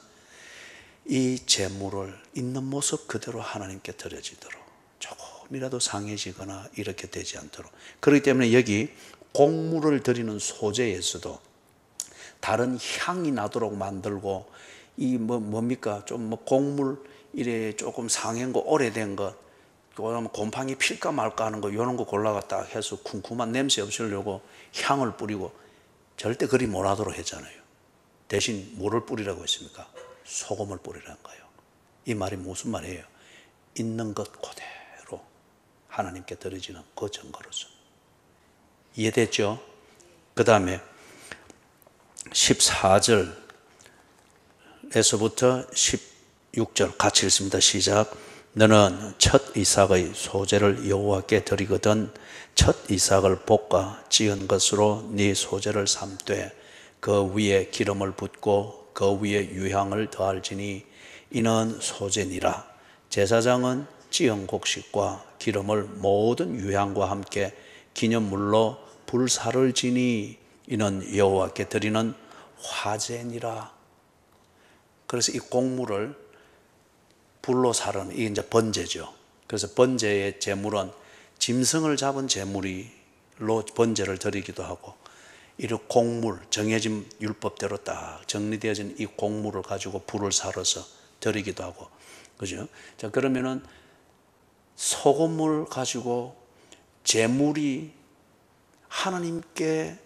이 제물을 있는 모습 그대로 하나님께 드려지도록, 조금이라도 상해지거나 이렇게 되지 않도록. 그렇기 때문에 여기 곡물을 드리는 소재에서도 다른 향이 나도록 만들고, 이 뭡니까? 좀 곡물 이래 조금 상한 거, 오래된 것, 그다음에 곰팡이 필까 말까 하는 거, 이런 거 골라갔다 해서 쿰쿰한 냄새 없으려고 향을 뿌리고, 절대 그리 못하도록 했잖아요. 대신 뭐를 뿌리라고 했습니까? 소금을 뿌리라는 거예요. 이 말이 무슨 말이에요? 있는 것 그대로 하나님께 드려지는 그 증거로서. 이해됐죠? 그 다음에 14절에서부터 16절 같이 읽습니다. 시작. 너는 첫 이삭의 소재를 여호와께 드리거든 첫 이삭을 볶아 찌은 것으로 네 소재를 삼되 그 위에 기름을 붓고 그 위에 유향을 더할지니 이는 소재니라. 제사장은 찌은 곡식과 기름을 모든 유향과 함께 기념물로 불사를 지니 이는 여호와께 드리는 화제니라. 그래서 이 곡물을 불로 사르는, 이게 이제 번제죠. 그래서 번제의 제물은 짐승을 잡은 제물로 번제를 드리기도 하고, 이 곡물, 정해진 율법대로 딱 정리되어진 이 곡물을 가지고 불을 사러서 드리기도 하고, 그죠? 자, 그러면은 소금을 가지고 제물이 하나님께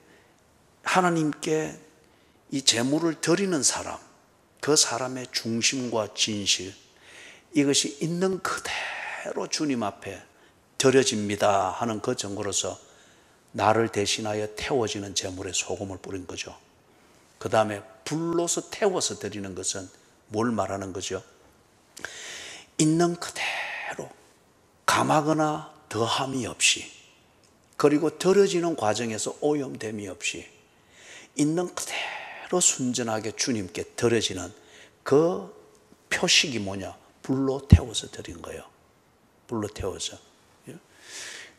이 제물을 드리는 사람, 그 사람의 중심과 진실, 이것이 있는 그대로 주님 앞에 드려집니다 하는 그 증거로서 나를 대신하여 태워지는 제물에 소금을 뿌린 거죠. 그 다음에 불로서 태워서 드리는 것은 뭘 말하는 거죠? 있는 그대로 감하거나 더함이 없이, 그리고 드려지는 과정에서 오염됨이 없이 있는 그대로 순전하게 주님께 드려지는 그 표식이 뭐냐? 불로 태워서 드린 거예요. 불로 태워서.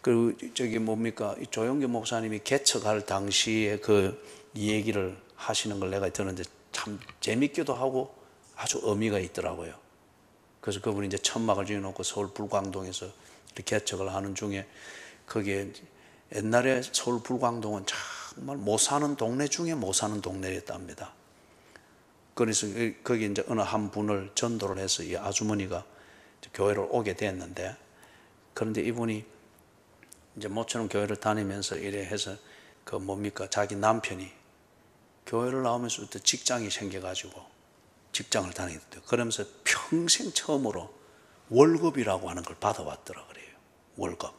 그리고 저기 뭡니까? 조영규 목사님이 개척할 당시에 그 얘기를 하시는 걸 내가 들었는데 참 재밌기도 하고 아주 의미가 있더라고요. 그래서 그분이 이제 천막을 지어놓고 서울 불광동에서 개척을 하는 중에, 거기에 옛날에 서울 불광동은 정말 못 사는 동네 중에 못 사는 동네였답니다. 그래서 거기 이제 어느 한 분을 전도를 해서 이 아주머니가 교회를 오게 됐는데, 그런데 이분이 이제 모처럼 교회를 다니면서 이래 해서 그 뭡니까? 자기 남편이 교회를 나오면서부터 직장이 생겨가지고 직장을 다니거든요. 그러면서 평생 처음으로 월급이라고 하는 걸 받아왔더라 그래요. 월급.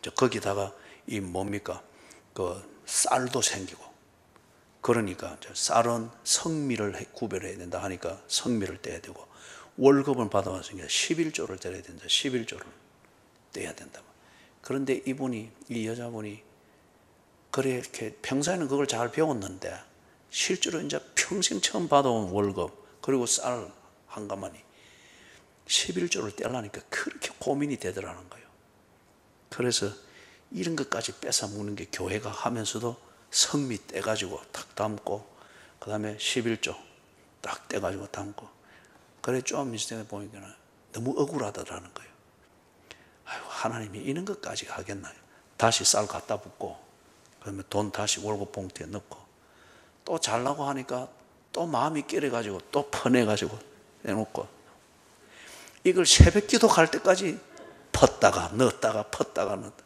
이제 거기다가 이 뭡니까? 그 쌀도 생기고. 그러니까 쌀은 성미를 구별해야 된다 하니까 성미를 떼야 되고, 월급은 받아왔으니까 11조를 떼야 된다. 11조를 떼야 된다. 그런데 이분이, 이 여자분이 그래 이렇게 평소에는 그걸 잘 배웠는데 실제로 이제 평생 처음 받아온 월급, 그리고 쌀 한 가마니 11조를 떼려니까 그렇게 고민이 되더라는 거예요. 그래서 이런 것까지 뺏어 먹는 게 교회가 하면서도 성미 떼가지고 탁 담고, 그 다음에 11조 딱 떼가지고 담고, 그래 좀 있을 때 보니까 너무 억울하더라는 거예요. 아유, 하나님이 이런 것까지 하겠나요? 다시 쌀 갖다 붓고, 그러면 돈 다시 월급 봉투에 넣고, 또 잘라고 하니까 또 마음이 깨려가지고 또 퍼내가지고 내놓고, 이걸 새벽 기도 갈 때까지 펐다가 넣었다가 펐다가 넣었다.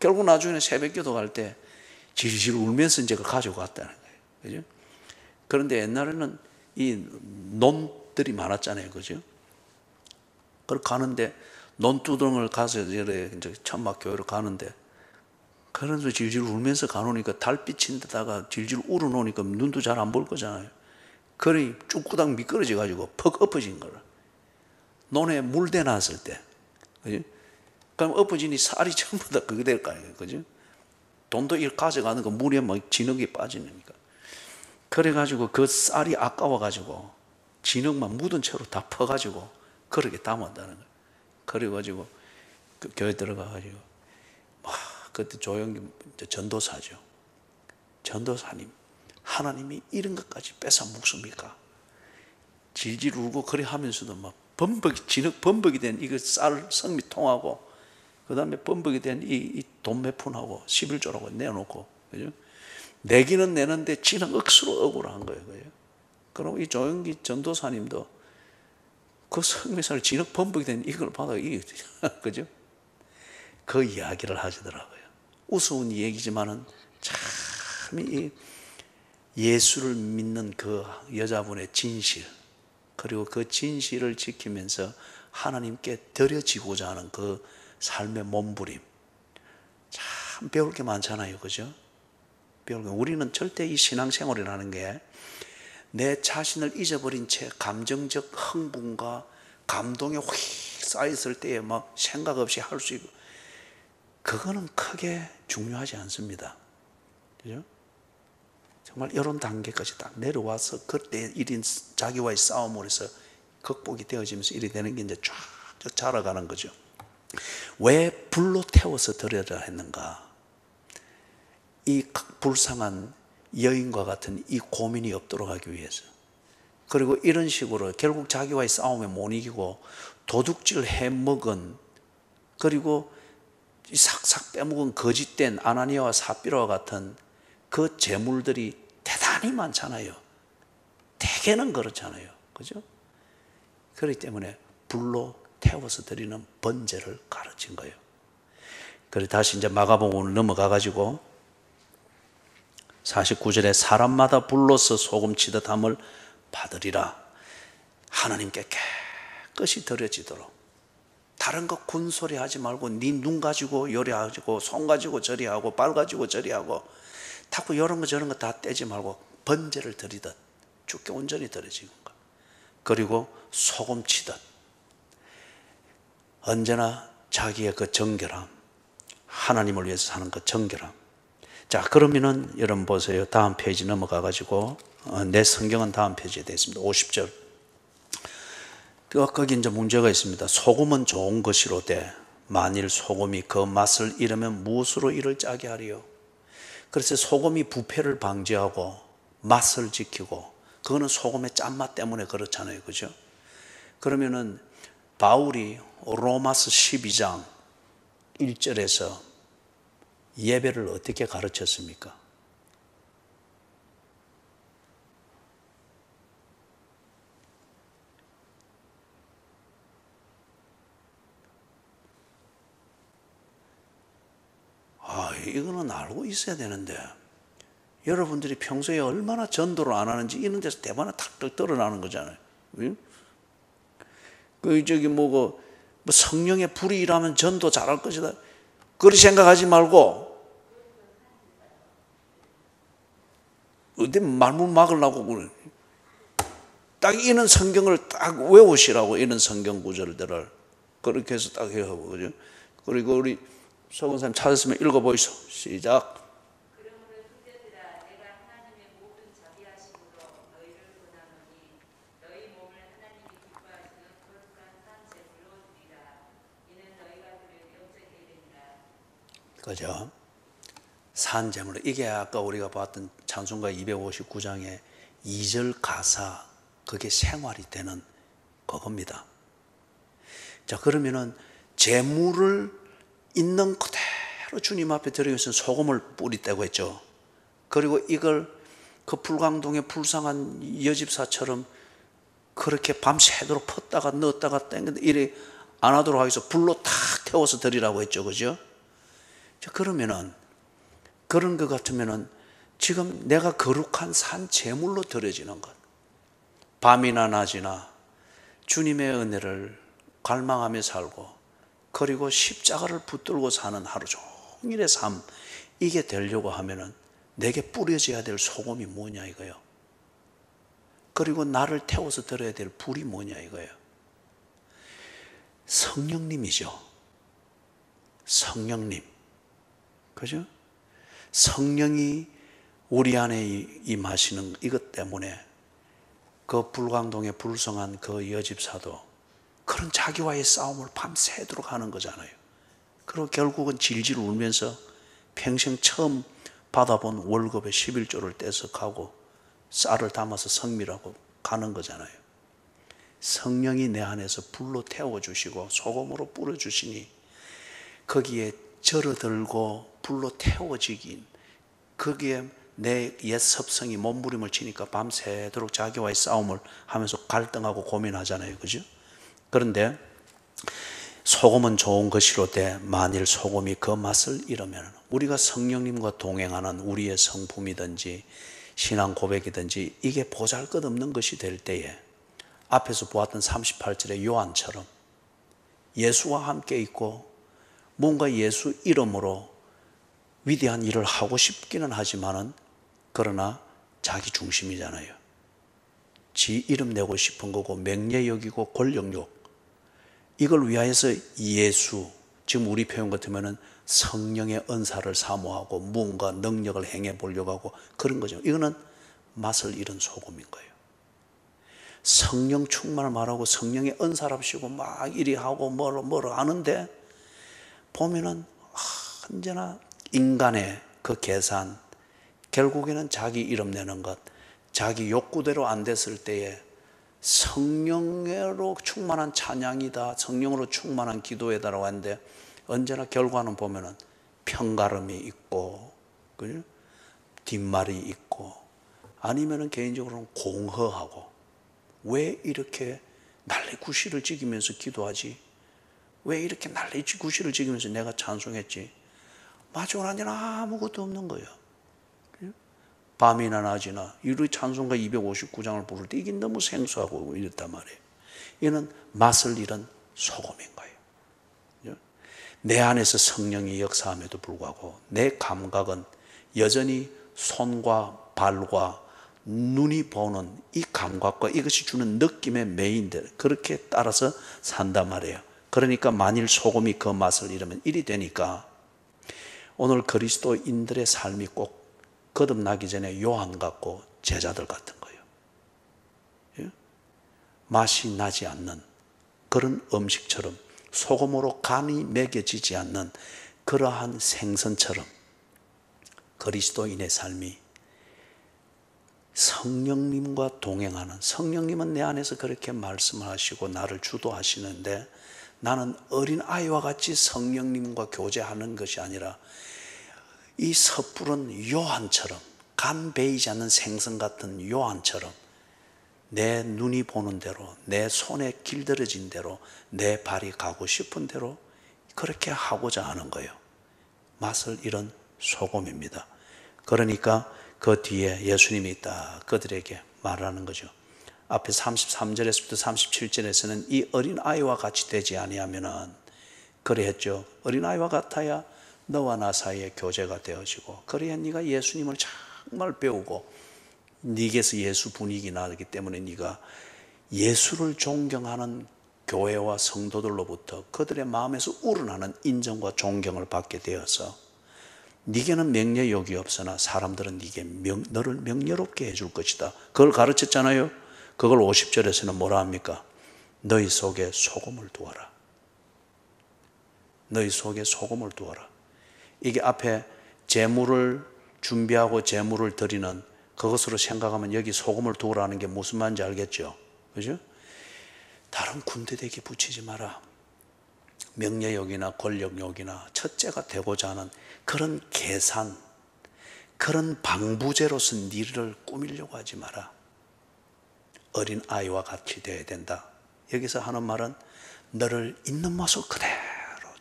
결국 나중에 새벽 기도 갈 때 질질 울면서 이제 그걸 가지고 갔다는 거예요. 그죠? 그런데 옛날에는 이 논들이 많았잖아요. 그죠? 그걸 가는데 논두덩을 가서 이제 천막 교회로 가는데, 그러면서 질질 울면서 가놓으니까 달빛인 데다가 질질 울어놓으니까 눈도 잘 안 볼 거잖아요. 그러니 쭈꾸당 미끄러져 가지고 퍽 엎어진 거라. 논에 물 대놨을 때, 그죠? 그럼 엎어지니 쌀이 전부 다 그게 될 거 아니에요. 그죠? 돈도 일 가져가는 거 물에 막 진흙이 빠지니까. 그래가지고 그 쌀이 아까워가지고 진흙만 묻은 채로 다 퍼가지고 그렇게 담았다는 거예요. 그래가지고 그 교회 들어가가지고 막 그때 조영기 전도사죠. 전도사님, 하나님이 이런 것까지 뺏어 먹습니까? 질질 울고 그래 하면서도 막 진흙 범벅이 된 이거 쌀 성미 통하고, 그 다음에 범벅이 된 이 돈 몇 푼하고 11조라고 내놓고, 그죠? 내기는 내는데 지는 억수로 억울한 거예요. 그럼 이 조영기 전도사님도 그 성미산을 진흙 범벅이 된 이걸 받아, 그죠? 그 이야기를 하시더라고요. 우스운 얘기지만은 참 이 예수를 믿는 그 여자분의 진실, 그리고 그 진실을 지키면서 하나님께 드려지고자 하는 그 삶의 몸부림, 참 배울 게 많잖아요. 그죠? 배울 게, 우리는 절대 이 신앙생활이라는 게 내 자신을 잊어버린 채 감정적 흥분과 감동에 휙 쌓였을 때에 막 생각 없이 할 수 있고, 그거는 크게 중요하지 않습니다. 그죠? 정말 이런 단계까지 딱 내려와서 그때 일인 자기와의 싸움으로 해서 극복이 되어지면서 일이 되는 게 이제 쫙 자라가는 거죠. 왜 불로 태워서 드려야 했는가? 이 불쌍한 여인과 같은 이 고민이 없도록 하기 위해서. 그리고 이런 식으로 결국 자기와의 싸움에 못 이기고 도둑질 해먹은, 그리고 삭삭 빼먹은 거짓된 아나니아와 삽비라와 같은 그 재물들이 대단히 많잖아요. 대개는 그렇잖아요. 그죠? 그렇기 때문에 불로 태워서 드리는 번제를 가르친 거예요. 그래 다시 이제 마가복음으로 넘어가가지고 49절에 사람마다 불로서 소금 치듯 함을 받으리라. 하나님께 깨끗이 드려지도록. 다른 거 군소리 하지 말고 네 눈 가지고 요리하고 손 가지고 저리하고 발 가지고 저리하고 자꾸 이런 거 저런 거 다 떼지 말고 번제를 드리듯 주께 온전히 드려지는 거. 그리고 소금 치듯 언제나 자기의 그 정결함, 하나님을 위해서 사는 그 정결함. 자, 그러면은 여러분 보세요. 다음 페이지 넘어가 가지고 내 성경은 다음 페이지에 되어 있습니다. 50절. 거기 이제 문제가 있습니다. 소금은 좋은 것이로되 만일 소금이 그 맛을 잃으면 무엇으로 이를 짜게 하리요? 그래서 소금이 부패를 방지하고 맛을 지키고, 그거는 소금의 짠맛 때문에 그렇잖아요. 그죠? 그러면은 바울이 로마서 12장 1절에서 예배를 어떻게 가르쳤습니까? 이거는 알고 있어야 되는데, 여러분들이 평소에 얼마나 전도를 안 하는지 이런 데서 대만에 탁 드러나는 거잖아요. 뭐 성령의 불이 일하면 전도 잘할 것이다, 그렇게 생각하지 말고 어디 말문 막으려고 그래. 딱 이런 성경을 딱 외우시라고, 이런 성경 구절들을 그렇게 해서 딱 해요. 그죠? 그리고 우리 서건사님 찾았으면 읽어보이소. 시작.
그러므로 형제들아, 내가 하나님의 모든 자비하심으로 너희를 권하노니 너희 몸을 하나님이 기뻐하시는 거룩한 산 제물로 드리라. 이는 너희가 드릴 영적의 일이니라.
그죠? 산 제물. 이게 아까 우리가 봤던 찬송가 259장의 2절 가사, 그게 생활이 되는 그겁니다. 자, 그러면은 제물을 있는 그대로 주님 앞에 드리면서 소금을 뿌리떼고 했죠. 그리고 이걸 그 불광동의 불쌍한 여집사처럼 그렇게 밤새도록 폈다가 넣었다가 땡겼다 이래 안 하도록 하기 위해서 불로 탁 태워서 드리라고 했죠. 그죠? 자, 그러면은 그런 것 같으면은 지금 내가 거룩한 산 제물로 드려지는 것, 밤이나 낮이나 주님의 은혜를 갈망하며 살고, 그리고 십자가를 붙들고 사는 하루 종일의 삶, 이게 되려고 하면은 내게 뿌려져야 될 소금이 뭐냐 이거예요. 그리고 나를 태워서 드려야 될 불이 뭐냐 이거예요. 성령님이죠. 성령님. 그죠? 성령이 우리 안에 임하시는 이것 때문에 그 불광동의 불성한 그 여집사도 그런 자기와의 싸움을 밤새도록 하는 거잖아요. 그리고 결국은 질질 울면서 평생 처음 받아본 월급의 11조를 떼서 가고 쌀을 담아서 성밀하고 가는 거잖아요. 성령이 내 안에서 불로 태워주시고 소금으로 뿌려주시니 거기에 절어들고 불로 태워지긴, 거기에 내 옛 섭성이 몸부림을 치니까 밤새도록 자기와의 싸움을 하면서 갈등하고 고민하잖아요. 그죠? 그런데 소금은 좋은 것이로되 만일 소금이 그 맛을 잃으면, 우리가 성령님과 동행하는 우리의 성품이든지 신앙 고백이든지 이게 보잘것없는 것이 될 때에 앞에서 보았던 38절의 요한처럼 예수와 함께 있고 뭔가 예수 이름으로 위대한 일을 하고 싶기는 하지만은, 그러나 자기 중심이잖아요. 지 이름 내고 싶은 거고 명예 여기고 권력욕, 이걸 위하여서 예수, 지금 우리 표현 같으면은 성령의 은사를 사모하고 무언가 능력을 행해 보려고 하고 그런 거죠. 이거는 맛을 잃은 소금인 거예요. 성령 충만을 말하고 성령의 은사랍시고 막 이리 하고 뭐로 하는데 보면은 언제나 인간의 그 계산, 결국에는 자기 이름 내는 것, 자기 욕구대로 안 됐을 때에 성령으로 충만한 찬양이다, 성령으로 충만한 기도에다라고 하는데 언제나 결과는 보면은 편가름이 있고, 그죠? 뒷말이 있고, 아니면은 개인적으로는 공허하고, 왜 이렇게 난리구시를 지기면서 기도하지? 왜 이렇게 난리구시를 지기면서 내가 찬송했지? 마지막 날에는 아무것도 없는 거예요. 밤이나 낮이나 우리 찬송가 259장을 부를 때 이게 너무 생소하고 이랬단 말이에요. 이는 맛을 잃은 소금인 거예요. 내 안에서 성령이 역사함에도 불구하고 내 감각은 여전히 손과 발과 눈이 보는 이 감각과 이것이 주는 느낌의 메인들, 그렇게 따라서 산단 말이에요. 그러니까 만일 소금이 그 맛을 잃으면 일이 되니까 오늘 그리스도인들의 삶이 꼭 거듭나기 전에 요한 같고 제자들 같은 거예요. 예? 맛이 나지 않는 그런 음식처럼, 소금으로 간이 먹여지지 않는 그러한 생선처럼 그리스도인의 삶이 성령님과 동행하는, 성령님은 내 안에서 그렇게 말씀을 하시고 나를 주도하시는데 나는 어린아이와 같이 성령님과 교제하는 것이 아니라 이 섣부른 요한처럼, 간 베이지 않는 생선 같은 요한처럼 내 눈이 보는 대로, 내 손에 길들여진 대로, 내 발이 가고 싶은 대로 그렇게 하고자 하는 거예요. 맛을 잃은 소금입니다. 그러니까 그 뒤에 예수님이 딱 그들에게 말하는 거죠. 앞에 33절에서부터 37절에서는 이 어린아이와 같이 되지 아니하면은, 그래 했죠. 어린아이와 같아야 너와 나 사이에 교제가 되어지고, 그래야 네가 예수님을 정말 배우고 네게서 예수 분위기 나기 때문에 네가 예수를 존경하는 교회와 성도들로부터 그들의 마음에서 우러나는 인정과 존경을 받게 되어서 네게는 명예욕이 없으나 사람들은 너를 명예롭게 해줄 것이다. 그걸 가르쳤잖아요. 그걸 50절에서는 뭐라 합니까? 너희 속에 소금을 두어라. 너희 속에 소금을 두어라. 이게 앞에 제물을 준비하고 제물을 드리는 그것으로 생각하면 여기 소금을 두으라는 게 무슨 말인지 알겠죠? 그죠? 다른 군대대기 붙이지 마라. 명예욕이나 권력욕이나 첫째가 되고자 하는 그런 계산, 그런 방부제로서 니를 꾸미려고 하지 마라. 어린 아이와 같이 되어야 된다. 여기서 하는 말은 너를 있는 모습 그대로,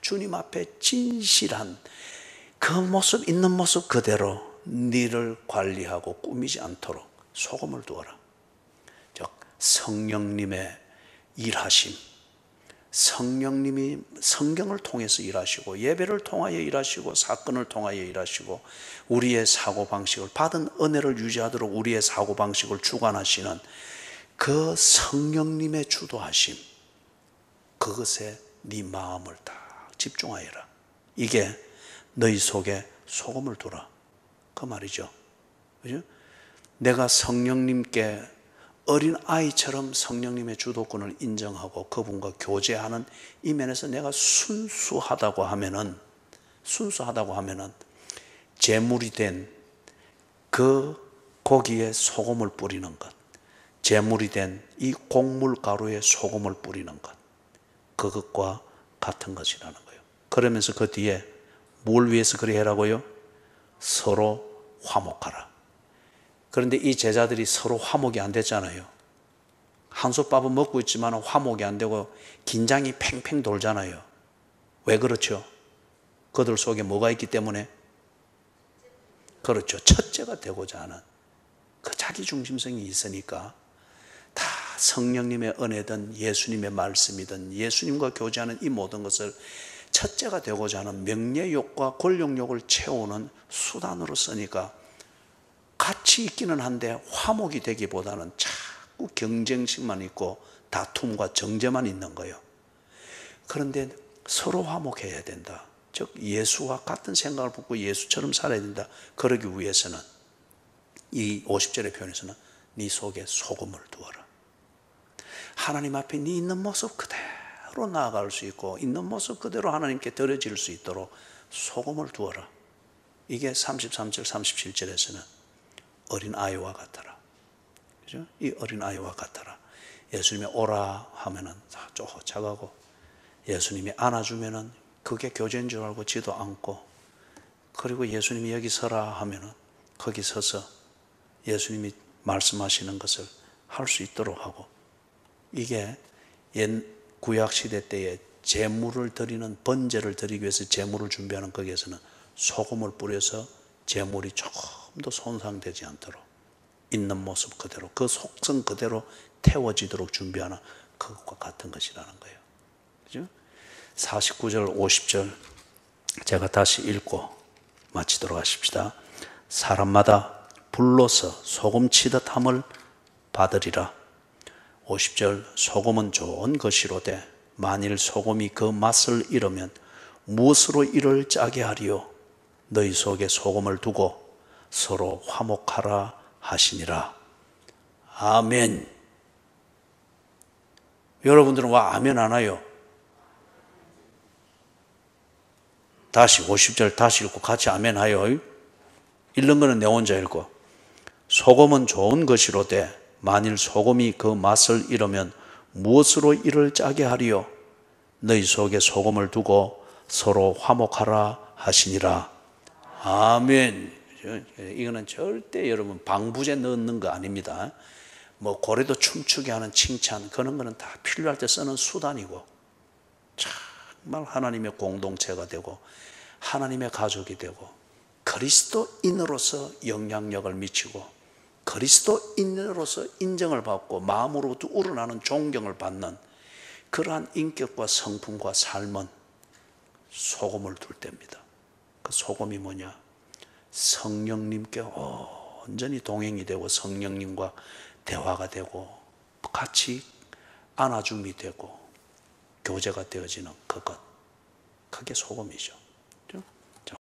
주님 앞에 진실한 그 모습, 있는 모습 그대로 니를 관리하고 꾸미지 않도록 소금을 두어라. 즉 성령님의 일하심, 성령님이 성경을 통해서 일하시고 예배를 통하여 일하시고 사건을 통하여 일하시고 우리의 사고방식을, 받은 은혜를 유지하도록 우리의 사고방식을 주관하시는 그 성령님의 주도하심, 그것에 네 마음을 딱 집중하여라. 이게 너희 속에 소금을 두라, 그 말이죠. 그죠? 내가 성령님께 어린아이처럼 성령님의 주도권을 인정하고 그분과 교제하는 이 면에서 내가 순수하다고 하면은 제물이 된 그 고기에 소금을 뿌리는 것, 제물이 된 이 곡물 가루에 소금을 뿌리는 것, 그것과 같은 것이라는 거예요. 그러면서 그 뒤에 뭘 위해서 그리 해라고요? 서로 화목하라. 그런데 이 제자들이 서로 화목이 안 됐잖아요. 한솥밥은 먹고 있지만 화목이 안 되고 긴장이 팽팽 돌잖아요. 왜 그렇죠? 그들 속에 뭐가 있기 때문에? 그렇죠. 첫째가 되고자 하는 그 자기중심성이 있으니까 다 성령님의 은혜든 예수님의 말씀이든 예수님과 교제하는 이 모든 것을 첫째가 되고자 하는 명예욕과 권력욕을 채우는 수단으로 쓰니까 같이 있기는 한데 화목이 되기보다는 자꾸 경쟁심만 있고 다툼과 정죄만 있는 거예요. 그런데 서로 화목해야 된다. 즉 예수와 같은 생각을 갖고 예수처럼 살아야 된다. 그러기 위해서는 이 50절의 표현에서는 네 속에 소금을 두어라. 하나님 앞에 네 있는 모습 그대로 나아갈 수 있고 있는 모습 그대로 하나님께 드려질 수 있도록 소금을 두어라. 이게 33절 37절에서는 어린아이와 같아라. 그죠? 이 어린아이와 같아라. 예수님이 오라 하면은 다 쫓아가고 예수님이 안아주면은 그게 교제인 줄 알고 지도 않고, 그리고 예수님이 여기 서라 하면은 거기 서서 예수님이 말씀하시는 것을 할 수 있도록 하고, 이게 옛 구약 시대 때에 제물을 드리는 번제를 드리기 위해서 제물을 준비하는 거기에서는 소금을 뿌려서 제물이 조금도 손상되지 않도록 있는 모습 그대로 그 속성 그대로 태워지도록 준비하는 그것과 같은 것이라는 거예요. 그죠? 49절 50절 제가 다시 읽고 마치도록 하십시다. 사람마다 불로서 소금 치듯 함을 받으리라. 50절 소금은 좋은 것이로되 만일 소금이 그 맛을 잃으면 무엇으로 이를 짜게 하리요? 너희 속에 소금을 두고 서로 화목하라 하시니라. 아멘. 여러분들은 와 아멘 안 하요? 다시 50절 다시 읽고 같이 아멘 하요. 읽는 거는 내 혼자 읽고. 소금은 좋은 것이로되 만일 소금이 그 맛을 잃으면 무엇으로 이를 짜게 하리요? 너희 속에 소금을 두고 서로 화목하라 하시니라. 아멘. 이거는 절대 여러분 방부제 넣는 거 아닙니다. 뭐 고래도 춤추게 하는 칭찬 그런 거는 다 필요할 때 쓰는 수단이고, 정말 하나님의 공동체가 되고 하나님의 가족이 되고 그리스도인으로서 영향력을 미치고 그리스도인으로서 인정을 받고 마음으로부터 우러나는 존경을 받는 그러한 인격과 성품과 삶은 소금을 둘 때입니다. 그 소금이 뭐냐? 성령님께 온전히 동행이 되고 성령님과 대화가 되고 같이 안아줌이 되고 교제가 되어지는 그것, 그게 소금이죠.